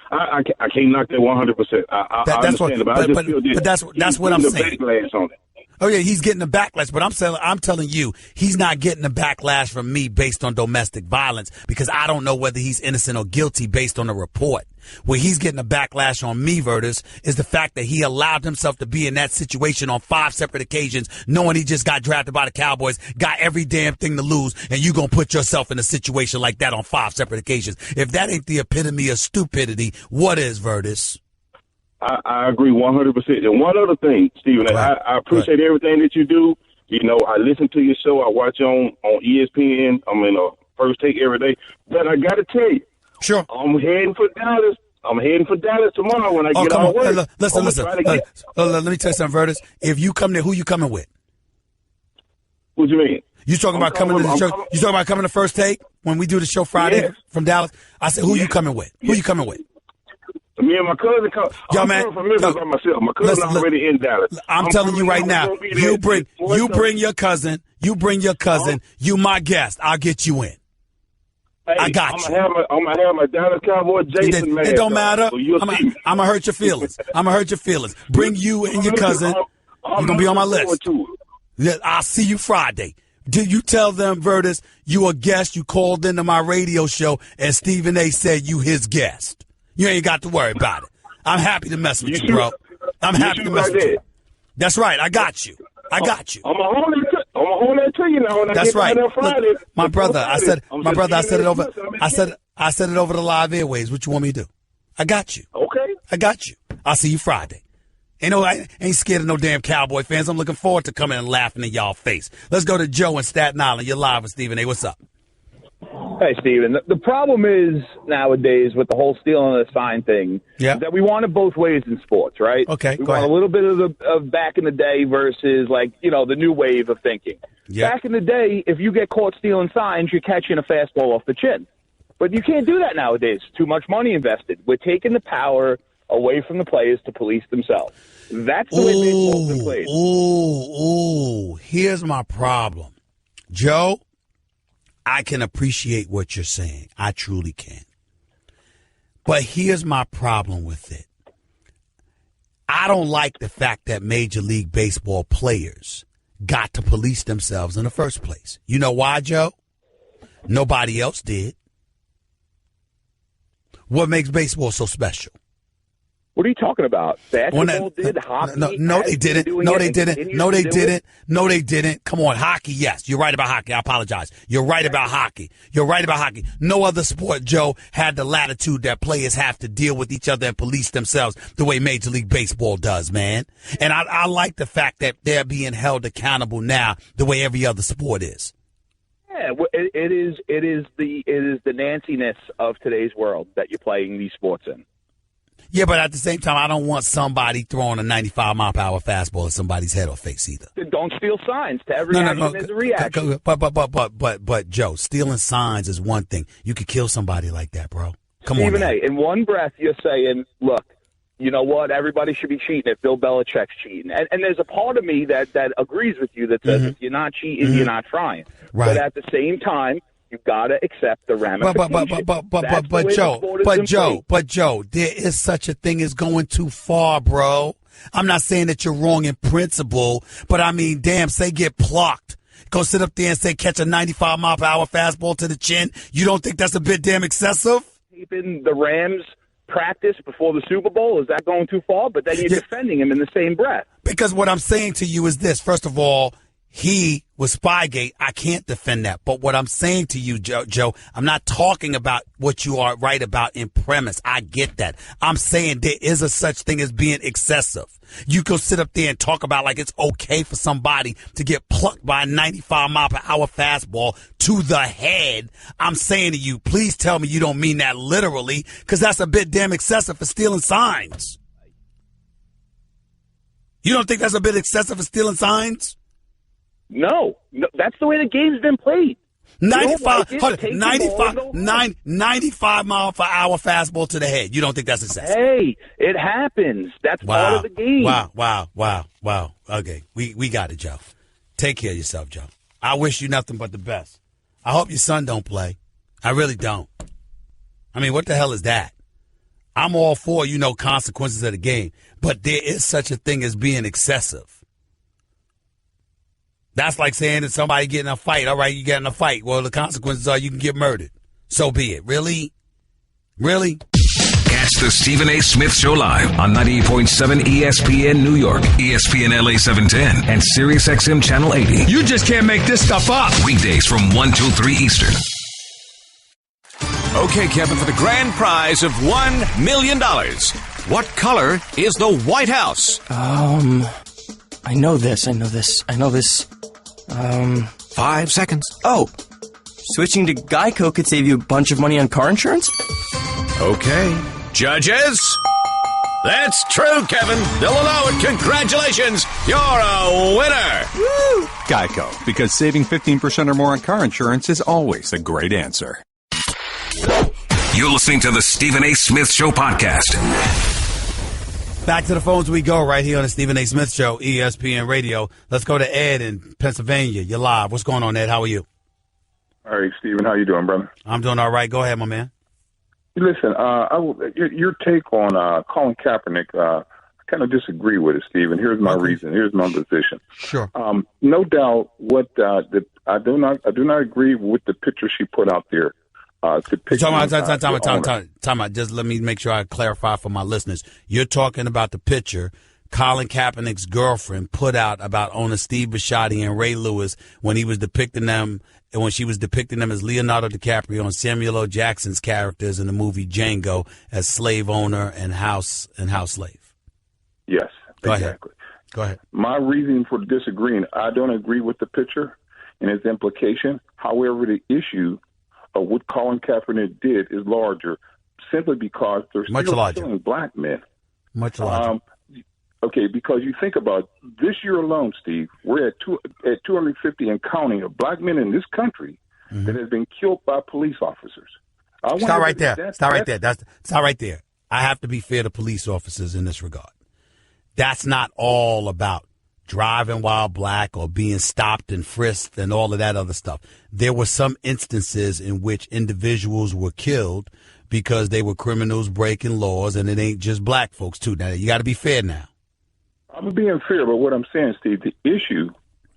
I can't knock that 100%. I understand, but I just feel this. But that's what I'm saying. Backlash on it. Oh, yeah, he's getting the backlash, but I'm telling you, he's not getting the backlash from me based on domestic violence because I don't know whether he's innocent or guilty based on the report. Where he's getting a backlash on me, Virtus, is the fact that he allowed himself to be in that situation on 5 separate occasions, knowing he just got drafted by the Cowboys, got every damn thing to lose, and you going to put yourself in a situation like that on 5 separate occasions. If that ain't the epitome of stupidity, what is, Virtus? I agree 100%. And one other thing, Stephen, I appreciate everything that you do. You know, I listen to your show. I watch you on ESPN. I'm in First Take every day. But I got to tell you, sure, I'm heading for Dallas. I'm heading for Dallas tomorrow when I get out of work. Hey, listen. Let me tell you something, Virtus. If you come there, who you coming with? What do you mean? You talking about coming to the show? You talking about coming to First Take when we do the show Friday from Dallas? I said, who you coming with? Who you coming with? Me and my cousin Yo, man, from Memphis by myself. My cousin already in Dallas. I'm telling you right now, you bring your cousin. You bring your cousin. You my guest. I'll get you in. Hey, I got you. I'm gonna have my Dallas Cowboy Jason. It don't matter. I'm gonna hurt your feelings. Bring you and your cousin. You're gonna be on my list. I'll see you Friday. Did you tell them, Virtus, you a guest? You called into my radio show, and Stephen A. said you his guest. You ain't got to worry about it. I'm happy to mess with you, bro. I'm happy to mess with you. That's right. I got you. I'm gonna hold that to you now. When That's right. Friday. Look, my brother, I said it over. I said it over the live airways. What you want me to do? I got you. Okay. I got you. I'll see you Friday. I ain't scared of no damn Cowboy fans. I'm looking forward to coming and laughing in y'all face. Let's go to Joe in Staten Island. You're live with Stephen A. What's up? Hey, Steven. The problem is nowadays with the whole stealing the sign thing that we want it both ways in sports, right? Okay, we want a little bit of back in the day versus, like, the new wave of thinking. Yep. Back in the day, if you get caught stealing signs, you're catching a fastball off the chin. But you can't do that nowadays. Too much money invested. We're taking the power away from the players to police themselves. That's the way baseball's been played. Here's my problem. Joe, I can appreciate what you're saying. I truly can. But here's my problem with it. I don't like the fact that Major League Baseball players got to police themselves in the first place. You know why, Joe? Nobody else did. What makes baseball so special? What are you talking about? Basketball did, hockey? No, they didn't. No, they didn't. Come on, hockey, yes. You're right about hockey. I apologize. You're right about hockey. No other sport, Joe, had the latitude that players have to deal with each other and police themselves the way Major League Baseball does, man. And I like the fact that they're being held accountable now the way every other sport is. Yeah, it is the Nancy-ness of today's world that you're playing these sports in. Yeah, but at the same time, I don't want somebody throwing a 95-mile-per-hour fastball at somebody's head or face either. Then don't steal signs. To every action is a reaction. But Joe, stealing signs is one thing. You could kill somebody like that, bro. Come on, Stephen A., in one breath, you're saying, look, you know what? Everybody should be cheating if Bill Belichick's cheating. And there's a part of me that agrees with you that says if you're not cheating, you're not trying. Right. But at the same time, you've got to accept the ramifications. But Joe, there is such a thing as going too far, bro. I'm not saying that you're wrong in principle, but I mean, damn, say get plucked. Go sit up there and say catch a 95-mile-per-hour fastball to the chin. You don't think that's a bit damn excessive? Keeping the Rams practice before the Super Bowl, is that going too far? But then you're defending him in the same breath. Because what I'm saying to you is this. First of all, he was Spygate. I can't defend that. But what I'm saying to you, Joe, I'm not talking about what you are right about in premise. I get that. I'm saying there is a such thing as being excessive. You go sit up there and talk about like it's okay for somebody to get plucked by a 95-mile-per-hour fastball to the head. I'm saying to you, please tell me you don't mean that literally, because that's a bit damn excessive for stealing signs. You don't think that's a bit excessive for stealing signs? No, that's the way the game's been played. 95 mile per hour fastball to the head. You don't think that's excessive? Hey, it happens. That's part of the game. Wow. Okay, we got it, Joe. Take care of yourself, Joe. I wish you nothing but the best. I hope your son don't play. I really don't. I mean, what the hell is that? I'm all for, consequences of the game, but there is such a thing as being excessive. That's like saying that somebody get in a fight. All right, you get in a fight. Well, the consequences are you can get murdered. So be it. Really? Really? Catch the Stephen A. Smith Show live on 98.7 ESPN New York, ESPN LA 710, and Sirius XM Channel 80. You just can't make this stuff up. Weekdays from 1 to 3 Eastern. Okay, Kevin, for the grand prize of $1 million, what color is the White House? I know this. 5 seconds. Oh, switching to Geico could save you a bunch of money on car insurance? Okay. Judges? That's true, Kevin. They'll allow it. Congratulations. You're a winner. Woo! Geico, because saving 15% or more on car insurance is always a great answer. You're listening to the Stephen A. Smith Show podcast. Back to the phones we go right here on the Stephen A. Smith Show, ESPN Radio. Let's go to Ed in Pennsylvania. You're live. What's going on, Ed? How are you? All right, Stephen. How you doing, brother? I'm doing all right. Go ahead, my man. Listen, your take on Colin Kaepernick, I kind of disagree with it, Stephen. Here's my reason. Here's my position. Sure. No doubt. I do not agree with the picture she put out there. Time out. Just let me make sure I clarify for my listeners. You're talking about the picture Colin Kaepernick's girlfriend put out about owner Steve Bisciotti and Ray Lewis when he was depicting them, and when she was depicting them as Leonardo DiCaprio and Samuel L. Jackson's characters in the movie Django as slave owner and house slave. Yes, exactly. Go ahead. My reason for disagreeing, I don't agree with the picture and its implication. However, the issue of what Colin Kaepernick did is larger, simply because they're still killing black men. Much larger. Okay, because you think about this year alone, Steve, we're at 250 and counting of black men in this country that have been killed by police officers. Stop right there. Stop right there. I have to be fair to police officers in this regard. That's not all about driving while black or being stopped and frisked and all of that other stuff. There were some instances in which individuals were killed because they were criminals breaking laws, and it ain't just black folks, too. Now, you got to be fair now. I'm being fair, but what I'm saying, Steve, the issue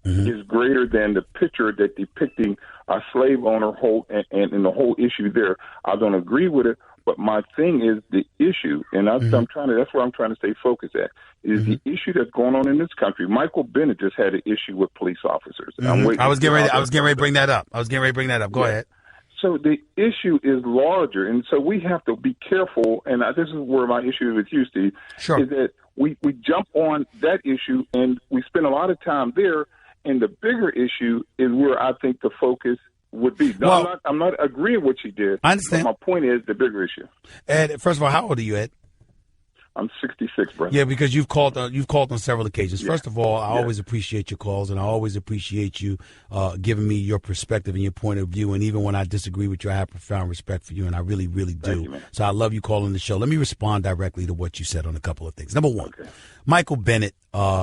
is greater than the picture that depicting a slave owner and the whole issue there. I don't agree with it, but my thing is the issue, and that's where I'm trying to stay focused at, is the issue that's going on in this country. Michael Bennett just had an issue with police officers. I was getting ready to bring that up. Go ahead. So the issue is larger, and so we have to be careful, and this is where my issue is with you, Steve, is that we jump on that issue, and we spend a lot of time there, and the bigger issue is where I think the focus would be. No, I'm not agreeing with what she did. I understand. But my point is the bigger issue. Ed, first of all, how old are you, Ed? I'm 66, brother. Yeah, because you've called on several occasions. Yeah. First of all, I always appreciate your calls, and I always appreciate you giving me your perspective and your point of view. And even when I disagree with you, I have profound respect for you, and I really, really do. You, so I love you calling the show. Let me respond directly to what you said on a couple of things. Number one, Michael Bennett,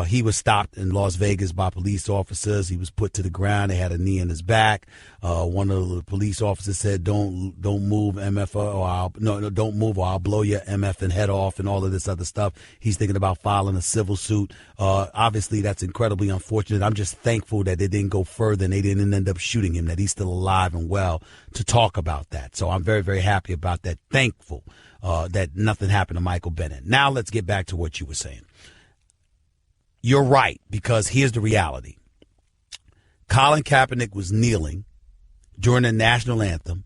he was stopped in Las Vegas by police officers. He was put to the ground. They had a knee in his back. One of the police officers said, "Don't move, MF, or don't move, or I'll blow your MF and head off," and all of this other stuff. He's thinking about filing a civil suit. Obviously, that's incredibly unfortunate. I'm just thankful that they didn't go further and they didn't end up shooting him, that he's still alive and well to talk about that. So I'm very, very happy about that. Thankful that nothing happened to Michael Bennett. Now let's get back to what you were saying. You're right, because here's the reality. Colin Kaepernick was kneeling during the national anthem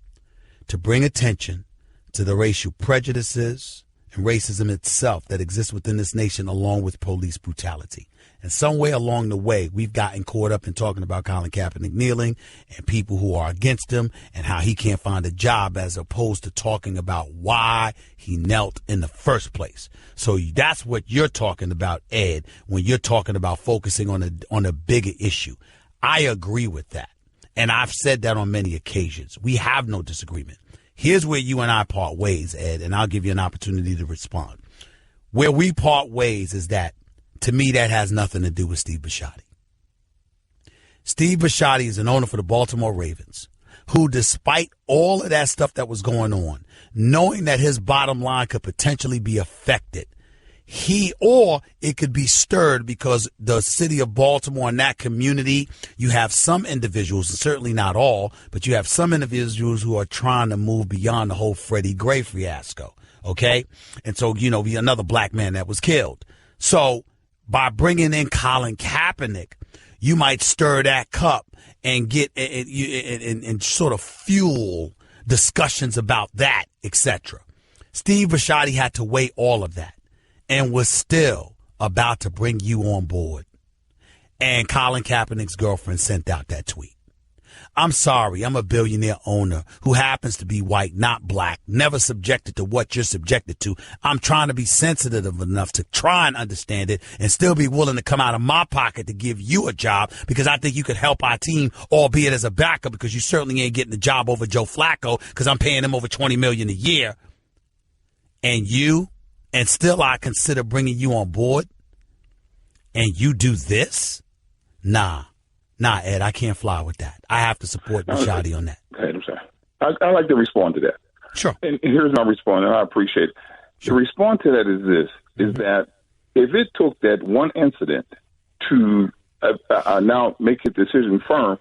to bring attention to the racial prejudices and racism itself that exists within this nation, along with police brutality. And somewhere along the way, we've gotten caught up in talking about Colin Kaepernick kneeling and people who are against him and how he can't find a job, as opposed to talking about why he knelt in the first place. So that's what you're talking about, Ed, when you're talking about focusing on a bigger issue. I agree with that. And I've said that on many occasions. We have no disagreement. Here's where you and I part ways, Ed, and I'll give you an opportunity to respond. Where we part ways is that, to me, that has nothing to do with Steve Bisciotti. Steve Bisciotti is an owner for the Baltimore Ravens, who, despite all of that stuff that was going on, knowing that his bottom line could potentially be affected, or it could be stirred because the city of Baltimore and that community, you have some individuals, and certainly not all, but you have some individuals who are trying to move beyond the whole Freddie Gray fiasco, okay? And so, another black man that was killed. So by bringing in Colin Kaepernick, you might stir that cup and get and sort of fuel discussions about that, etc. Steve Bisciotti had to weigh all of that and was still about to bring you on board. And Colin Kaepernick's girlfriend sent out that tweet. I'm sorry, I'm a billionaire owner who happens to be white, not black, never subjected to what you're subjected to. I'm trying to be sensitive enough to try and understand it and still be willing to come out of my pocket to give you a job, because I think you could help our team, albeit as a backup, because you certainly ain't getting the job over Joe Flacco, because I'm paying him over $20 million a year. And still I consider bringing you on board, and you do this? Nah, Ed, I can't fly with that. I have to support Bisciotti on that. I'm sorry. I like to respond to that. Sure. And here's my response, and I appreciate it. Sure. To respond to that is this, is that if it took that one incident to now make his decision firm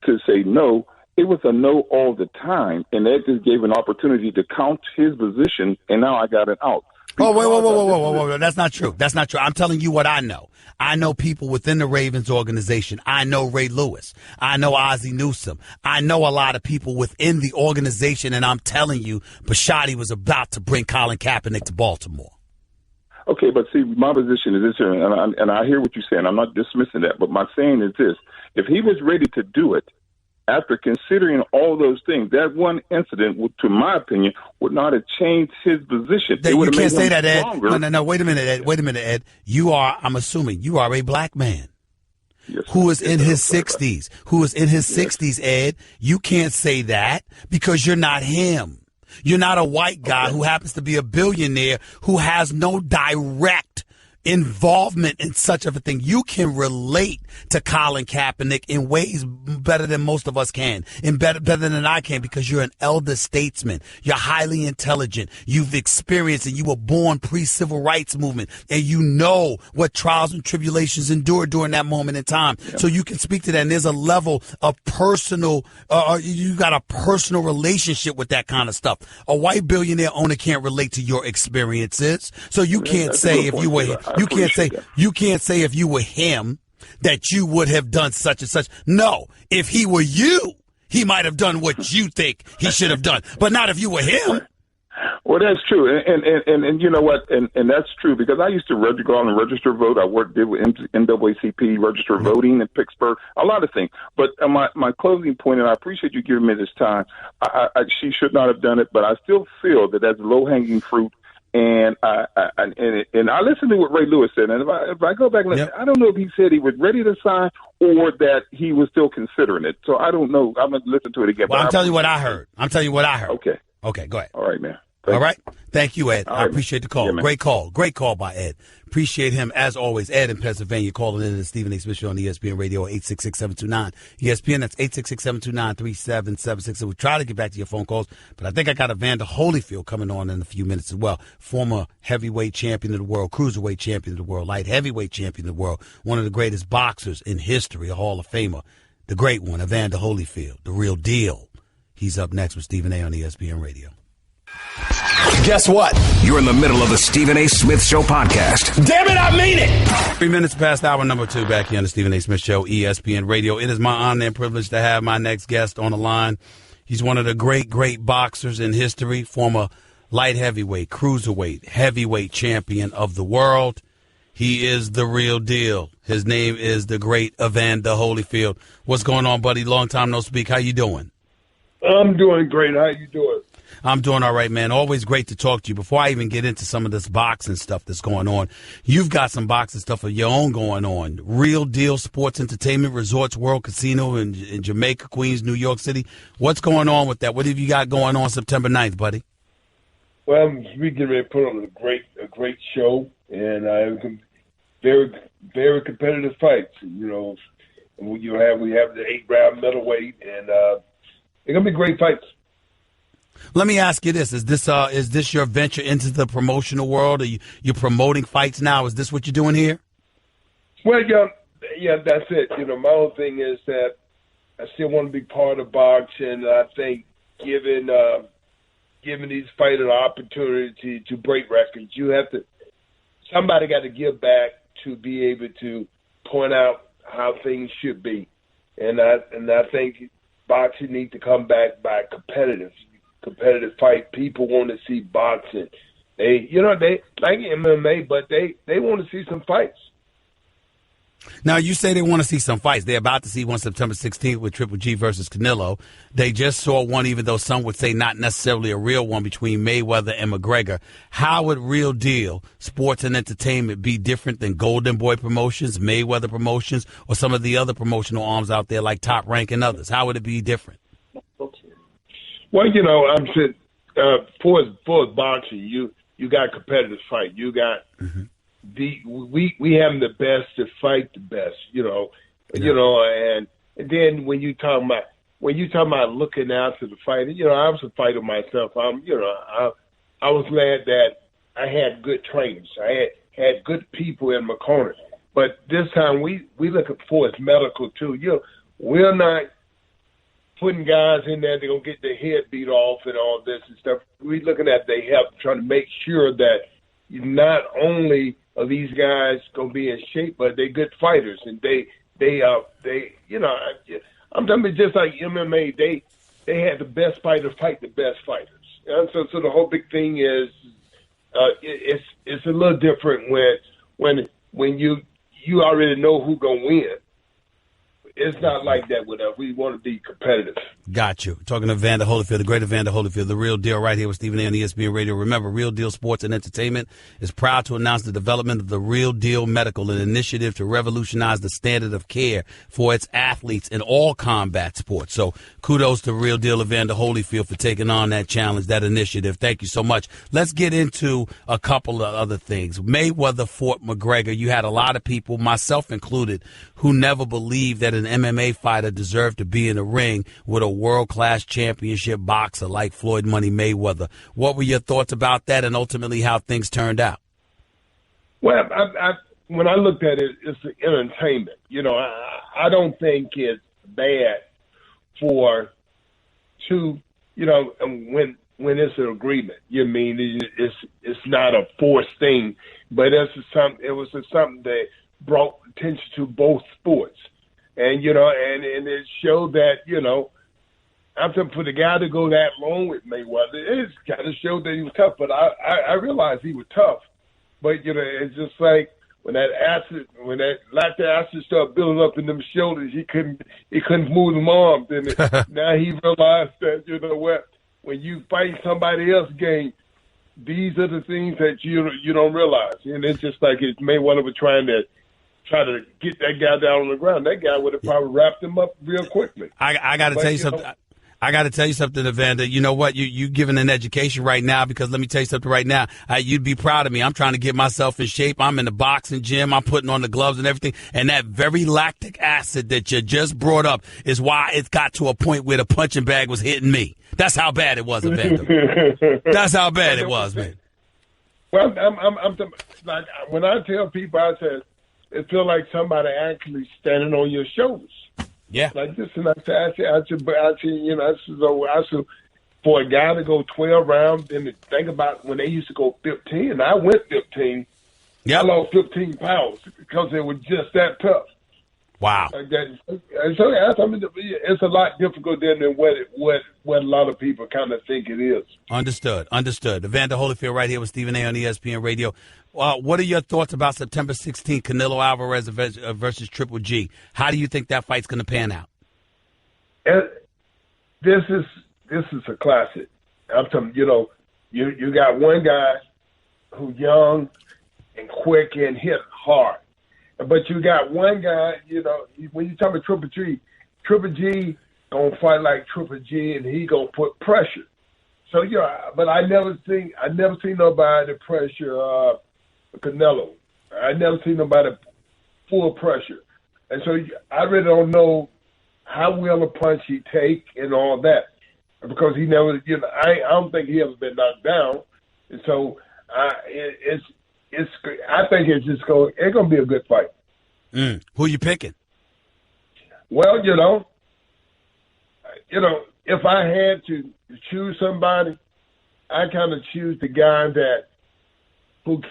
to say no, it was a no all the time, and that just gave an opportunity to count his position, and now I got it out. Oh, whoa. That's not true. That's not true. I'm telling you what I know. I know people within the Ravens organization. I know Ray Lewis. I know Ozzie Newsome. I know a lot of people within the organization, and I'm telling you, Bisciotti was about to bring Colin Kaepernick to Baltimore. Okay, but see, my position is this here, and I hear what you're saying. I'm not dismissing that, but my saying is this. If he was ready to do it, after considering all those things, that one incident, to my opinion, would not have changed his position. You can't say that, Ed. No, wait a minute, Ed. I'm assuming you are a black man who is in his 60s. Who is in his 60s, Ed. You can't say that because you're not him. You're not a white guy who happens to be a billionaire who has no direct involvement in such of a thing. You can relate to Colin Kaepernick in ways better than most of us can, and better than I can, because you're an elder statesman. You're highly intelligent. You've experienced, and you were born pre-civil rights movement, and you know what trials and tribulations endured during that moment in time. Yeah. So you can speak to that, and there's a level of personal, you got a personal relationship with that kind of stuff. A white billionaire owner can't relate to your experiences, so you can't say if you were you can't say if you were him that you would have done such and such. No, if he were you, he might have done what you think he should have done, but not if you were him. Well, that's true, and you know what, and that's true, because I used to go on and register vote. I did with NAACP, register voting in Pittsburgh, a lot of things. But my closing point, and I appreciate you giving me this time. She should not have done it, but I still feel that that's low hanging fruit. And I listened to what Ray Lewis said, and if I go back and listen, I don't know if he said he was ready to sign or that he was still considering it. So I don't know. I'm going to listen to it again. Well, I'm telling you what I heard. Okay, go ahead. All right, man. All right. Thank you, Ed. I appreciate the call. Great call. Great call by Ed. Appreciate him, as always. Ed in Pennsylvania, calling in the Stephen A. Smith Show on ESPN Radio, 866-729-ESPN. That's 866-729-3776. So we'll try to get back to your phone calls, but I think I got Evander Holyfield coming on in a few minutes as well. Former heavyweight champion of the world, cruiserweight champion of the world, light heavyweight champion of the world, one of the greatest boxers in history, a Hall of Famer, the great one, Evander Holyfield, the real deal. He's up next with Stephen A. on ESPN Radio. Guess what? You're in the middle of the Stephen A. Smith Show podcast. Damn it, I mean it! 3 minutes past hour number 2 back here on the Stephen A. Smith Show, ESPN Radio. It is my honor and privilege to have my next guest on the line. He's one of the great boxers in history, former light heavyweight, cruiserweight, heavyweight champion of the world. He is the real deal. His name is the great Evander Holyfield. What's going on, buddy? Long time no speak. How you doing? I'm doing great. How you doing? I'm doing all right, man. Always great to talk to you. Before I even get into some of this boxing stuff that's going on, you've got some boxing stuff of your own going on. Real Deal Sports Entertainment Resorts World Casino in Jamaica, Queens, New York City. What's going on with that? What have you got going on September 9th, buddy? Well, we getting ready to put on a great show, and very, very competitive fights. You know, we have the 8-round middleweight, and they're gonna be great fights. Let me ask you this: Is this your venture into the promotional world? Are you're promoting fights now? Is this what you're doing here? Well, yeah, that's it. You know, my whole thing is that I still want to be part of boxing. I think giving these fighters an opportunity to break records, somebody got to give back to be able to point out how things should be, and I think boxing needs to come back by competitive fight. People want to see boxing. They like MMA, but they want to see some fights. Now, you say they want to see some fights. They're about to see one September 16th with Triple G versus Canelo. They just saw one, even though some would say not necessarily a real one, between Mayweather and McGregor. How would Real Deal Sports and Entertainment be different than Golden Boy Promotions, Mayweather Promotions, or some of the other promotional arms out there like Top Rank and others? How would it be different? Well, you know, I'm saying for boxing, you got competitive fight. You got we have the best to fight the best. You know, and then when you talk about looking after the fight, you know, I was a fighter myself. I was glad that I had good trainers. I had good people in my corner. But this time we looking for is medical too. You know, we're not putting guys in there, they're going to get their head beat off and all this and stuff. We're looking at their health, trying to make sure that not only are these guys going to be in shape, but they're good fighters. And they you know, I'm talking about just like MMA, they had the best fighters fight the best fighters. And so the whole big thing is it's a little different when you already know who's going to win. It's not like that with us. We want to be competitive. Got you. Talking to Evander Holyfield, the great Evander Holyfield, the Real Deal, right here with Stephen A. on ESPN Radio. Remember, Real Deal Sports and Entertainment is proud to announce the development of the Real Deal Medical, an initiative to revolutionize the standard of care for its athletes in all combat sports. So kudos to Real Deal Evander Holyfield for taking on that challenge, that initiative. Thank you so much. Let's get into a couple of other things. Mayweather fought McGregor. You had a lot of people, myself included, who never believed that an MMA fighter deserved to be in the ring with a world-class championship boxer like Floyd Money Mayweather. What were your thoughts about that and ultimately how things turned out? Well, when I looked at it, it's entertainment. You know, I don't think it's bad for two, you know, when it's an agreement. You mean it's not a forced thing, but it was something that brought attention to both sports. And, you know, and it showed that, you know, after for the guy to go that long with Mayweather, it kind of showed that he was tough. But I realized he was tough. But, you know, it's just like when that lactic acid started building up in them shoulders, he couldn't move them arms. And now he realized that, you know what, when you fight somebody else's game, these are the things that you don't realize. And it's just like Mayweather was trying to get that guy down on the ground. That guy would have probably wrapped him up real quickly. I got to tell you something. I got to tell you something, Evander. You know what? You giving an education right now, because let me tell you something right now. You'd be proud of me. I'm trying to get myself in shape. I'm in the boxing gym. I'm putting on the gloves and everything. And that very lactic acid that you just brought up is why it got to a point where the punching bag was hitting me. That's how bad it was, Evander. That's how bad it was, man. Well, I'm like when I tell people, I said, it feels like somebody actually standing on your shoulders. Yeah. Like this, and I said, you know, I said, for a guy to go 12 rounds, and to think about when they used to go 15, and I went 15. Yeah. I lost 15 pounds because they were just that tough. Wow. So it's a lot difficult than what a lot of people kind of think it is. Understood. Evander Holyfield right here with Stephen A. on ESPN Radio. What are your thoughts about September 16th, Canelo Alvarez versus Triple G? How do you think that fight's going to pan out? This is a classic. I'm telling you, you got one guy who's young and quick and hit hard. But you got one guy, when you talk about Triple G gonna fight like Triple G, and he gonna put pressure. So but I never seen nobody pressure Canelo. I never seen nobody full pressure, and so I really don't know how well a punch he take and all that, because he never, I don't think he ever been knocked down, and so I think it's gonna be a good fight. Who you picking? Well, if I had to choose somebody, I kind of choose the guy who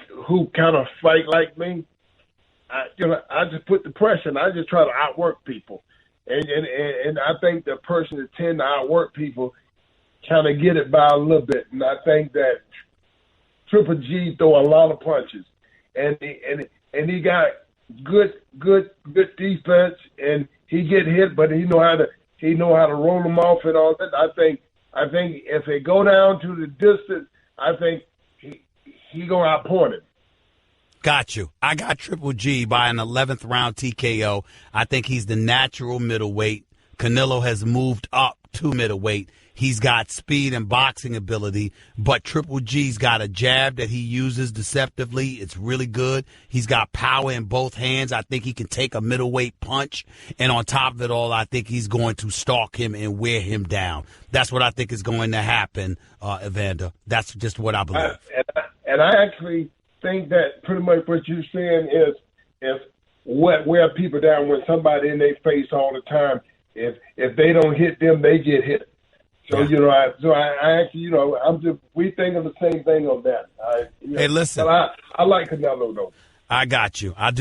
kind of fight like me. I just put the pressure, and I just try to outwork people, and I think the person that tend to outwork people kind of get it by a little bit, and I think that Triple G throw a lot of punches, and he got good defense, and he get hit, but he know how to roll them off and all that. I think if it go down to the distance, I think he gonna outpoint him. Got you. I got Triple G by an 11th round TKO. I think he's the natural middleweight. Canelo has moved up to middleweight. He's got speed and boxing ability, but Triple G's got a jab that he uses deceptively. It's really good. He's got power in both hands. I think he can take a middleweight punch, and on top of it all, I think he's going to stalk him and wear him down. That's what I think is going to happen, Evander. That's just what I believe. And I actually think that pretty much what you're saying is wear people down when somebody in their face all the time. If they don't hit them, they get hit. So I actually we think of the same thing on that. Hey, listen, but I like Canelo though. I got you. I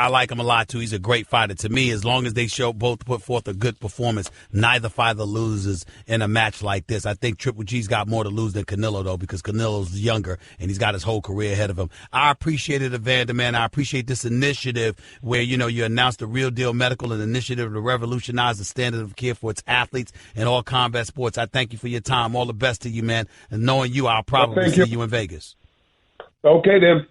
like him a lot too. He's a great fighter to me. As long as they both put forth a good performance, neither fighter loses in a match like this. I think Triple G's got more to lose than Canelo though, because Canelo's younger and he's got his whole career ahead of him. I appreciate it, Evander, man. I appreciate this initiative where you announced the Real Deal Medical, an initiative to revolutionize the standard of care for its athletes in all combat sports. I thank you for your time. All the best to you, man. And knowing you, I'll probably see you in Vegas. Okay, then.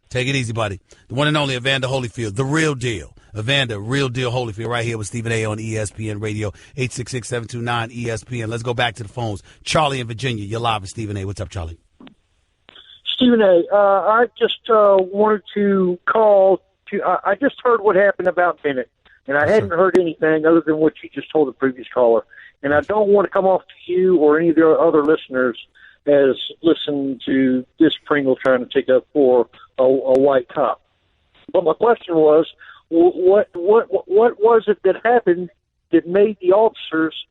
Take it easy, buddy. The one and only Evander Holyfield, the real deal. Evander, Real Deal Holyfield, right here with Stephen A. on ESPN Radio, 866-729-ESPN. Let's go back to the phones. Charlie in Virginia, you're live with Stephen A. What's up, Charlie? Stephen A., I just wanted to call. I just heard what happened about Bennett, and I hadn't heard anything other than what you just told the previous caller. And I don't want to come off to you or any of the other listeners as listening to this Pringle trying to take up for a white cop. But my question was, what was it that happened that made the officers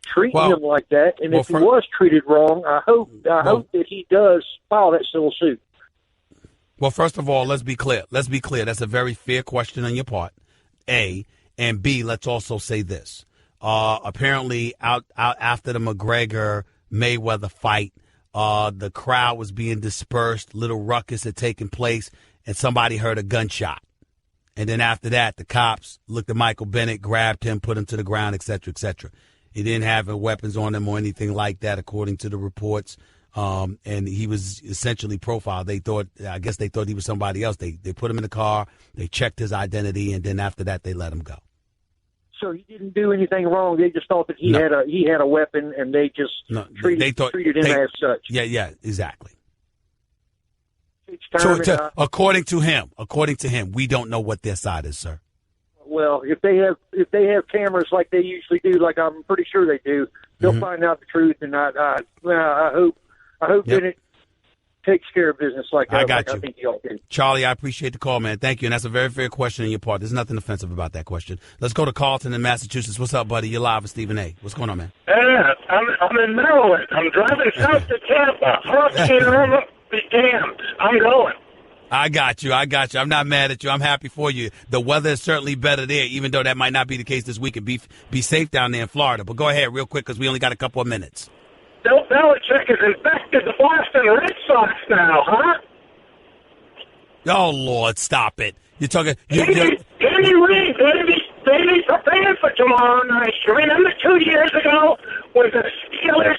treat him like that? And if he was treated wrong, I hope that he does file that civil suit. Well, first of all, let's be clear. That's a very fair question on your part, A. And B, let's also say this. Apparently, out after the McGregor-Mayweather fight, the crowd was being dispersed, little ruckus had taken place, and somebody heard a gunshot. And then after that, the cops looked at Michael Bennett, grabbed him, put him to the ground, et cetera, et cetera. He didn't have weapons on him or anything like that, according to the reports. And he was essentially profiled. I guess they thought he was somebody else. They put him in the car, they checked his identity, and then after that, they let him go. So he didn't do anything wrong. They just thought that he had a weapon, and they just treated him as such. Yeah, exactly. So, according to him, we don't know what their side is, sir. Well, if they have cameras like they usually do, like I'm pretty sure they do, they'll find out the truth. And I hope that it takes care of business like that. I got you. I think y'all do. Charlie, I appreciate the call, man. Thank you. And that's a very fair question on your part. There's nothing offensive about that question. Let's go to Carlton in Massachusetts. What's up, buddy? You're live with Stephen A. What's going on, man? Yeah, I'm in Maryland. I'm driving south to Tampa. Hurricane Irma began. I'm going. I got you. I'm not mad at you. I'm happy for you. The weather is certainly better there, even though that might not be the case this weekend. Be safe down there in Florida. But go ahead real quick because we only got a couple of minutes. Bill Belichick has infected the Boston Red Sox now, huh? Oh, Lord, stop it. You're talking... Andy Reid, they prepared for tomorrow night. You remember 2 years ago when the Steelers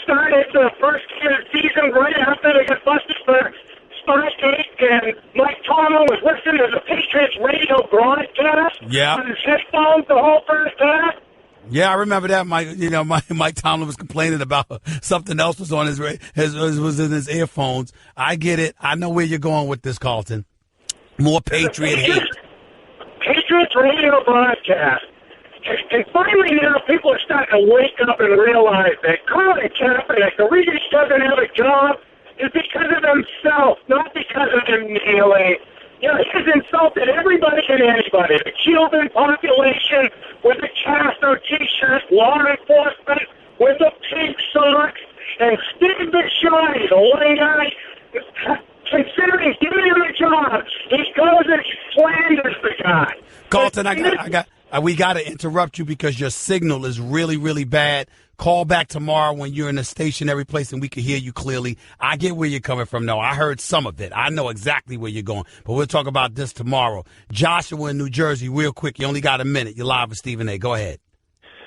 started the first year of the season right after they got busted for Spygate, and Mike Tomlin was listening to the Patriots radio broadcast on his headphones the whole first half? Yeah, I remember that. Mike Tomlin was complaining about something else was on was in his earphones. I get it. I know where you're going with this, Carlton. More Patriot hate. Patriots radio broadcast. And finally now people are starting to wake up and realize that Colin Kaepernick, the reason he doesn't have a job is because of himself, not because of him kneeling. You know, he's insulted everybody and anybody. The Cuban population with the Castro T-shirt, law enforcement with the pink socks, and Steve Bisciotti, the one guy, considering giving him a job, he goes and slanders the guy. Carlton, we got to interrupt you because your signal is really, really bad. Call back tomorrow when you're in a stationary place and we can hear you clearly. I get where you're coming from, though. I heard some of it. I know exactly where you're going. But we'll talk about this tomorrow. Joshua in New Jersey, real quick. You only got a minute. You're live with Stephen A. Go ahead.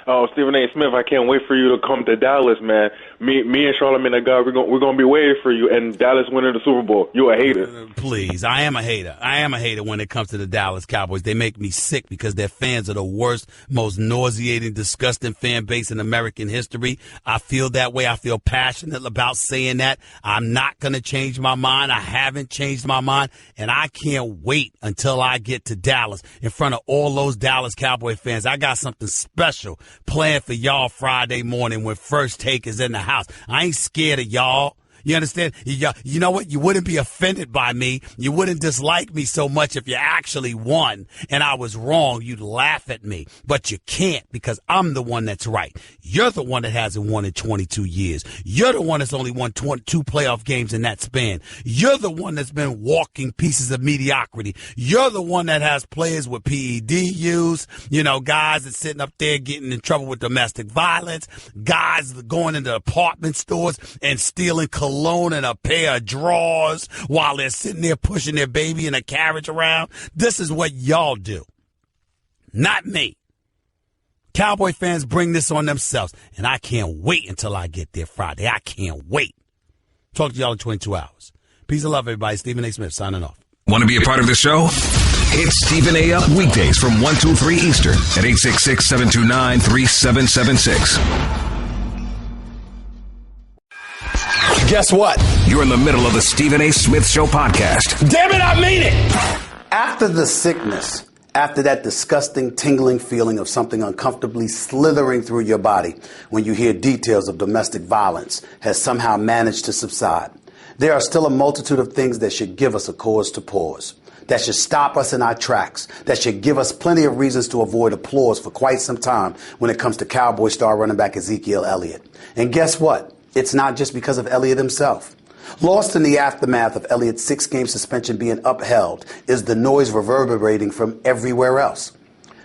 Oh, Stephen A. Smith, I can't wait for you to come to Dallas, man. Me and Charlamagne the God, we're gonna be waiting for you. And Dallas winning the Super Bowl. You a hater? Please, I am a hater. I am a hater when it comes to the Dallas Cowboys. They make me sick because their fans are the worst, most nauseating, disgusting fan base in American history. I feel that way. I feel passionate about saying that. I'm not gonna change my mind. I haven't changed my mind, and I can't wait until I get to Dallas in front of all those Dallas Cowboy fans. I got something special planned for y'all Friday morning when First Take is in the house. I ain't scared of y'all. You understand? You know what? You wouldn't be offended by me. You wouldn't dislike me so much if you actually won and I was wrong. You'd laugh at me. But you can't because I'm the one that's right. You're the one that hasn't won in 22 years. You're the one that's only won 2 playoff games in that span. You're the one that's been walking pieces of mediocrity. You're the one that has players with PED use, guys that's sitting up there getting in trouble with domestic violence, guys going into apartment stores and stealing cologne and a pair of drawers while they're sitting there pushing their baby in a carriage around. This is what y'all do. Not me. Cowboy fans bring this on themselves, and I can't wait until I get there Friday. I can't wait. Talk to y'all in 22 hours. Peace and love, everybody. Stephen A. Smith signing off. Want to be a part of the show? Hit Stephen A. up weekdays from 1 to 3 Eastern at 866-729-3776. Guess what? You're in the middle of the Stephen A. Smith Show podcast. Damn it, I mean it! After the sickness, after that disgusting, tingling feeling of something uncomfortably slithering through your body when you hear details of domestic violence has somehow managed to subside, there are still a multitude of things that should give us a cause to pause, that should stop us in our tracks, that should give us plenty of reasons to avoid applause for quite some time when it comes to Cowboy star running back Ezekiel Elliott. And guess what? It's not just because of Elliott himself. Lost in the aftermath of Elliott's 6-game suspension being upheld is the noise reverberating from everywhere else.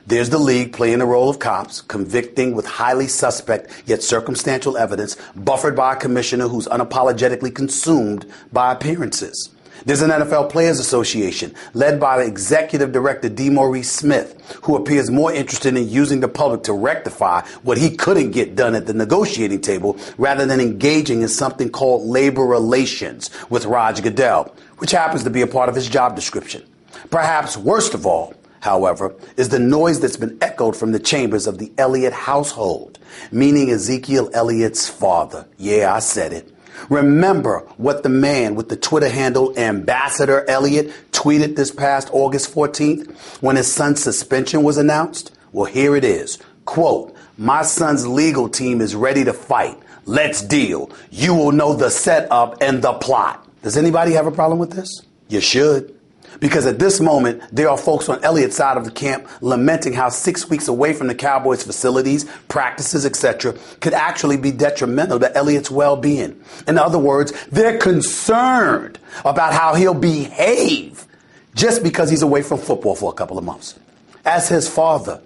There's the league playing the role of cops, convicting with highly suspect yet circumstantial evidence, buffered by a commissioner who's unapologetically consumed by appearances. There's an NFL Players Association led by the executive director DeMaurice Smith, who appears more interested in using the public to rectify what he couldn't get done at the negotiating table rather than engaging in something called labor relations with Roger Goodell, which happens to be a part of his job description. Perhaps worst of all, however, is the noise that's been echoed from the chambers of the Elliott household, meaning Ezekiel Elliott's father. Yeah, I said it. Remember what the man with the Twitter handle Ambassador Elliott tweeted this past August 14th when his son's suspension was announced? Well, here it is. Quote, "My son's legal team is ready to fight. Let's deal. You will know the setup and the plot." Does anybody have a problem with this? You should. Because at this moment, there are folks on Elliott's side of the camp lamenting how 6 weeks away from the Cowboys' facilities, practices, etc., could actually be detrimental to Elliott's well-being. In other words, they're concerned about how he'll behave just because he's away from football for a couple of months. As his father,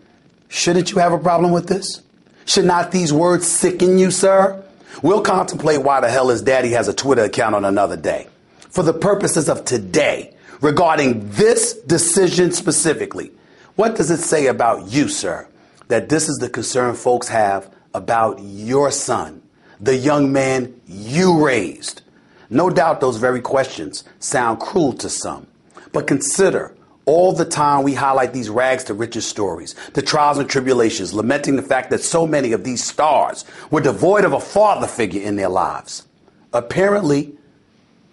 shouldn't you have a problem with this? Should not these words sicken you, sir? We'll contemplate why the hell his daddy has a Twitter account on another day. For the purposes of today, regarding this decision specifically, what does it say about you, sir, that this is the concern folks have about your son, the young man you raised? No doubt those very questions sound cruel to some, but consider all the time we highlight these rags to riches stories, the trials and tribulations, lamenting the fact that so many of these stars were devoid of a father figure in their lives. Apparently,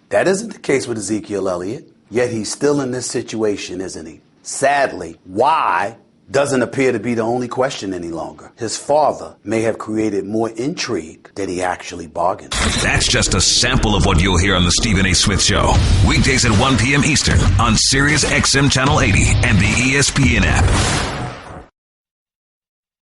that isn't the case with Ezekiel Elliott, yet he's still in this situation, isn't he? Sadly, why doesn't appear to be the only question any longer. His father may have created more intrigue than he actually bargained. That's just a sample of what you'll hear on the Stephen A. Smith Show. Weekdays at 1 p.m. Eastern on Sirius XM Channel 80 and the ESPN app.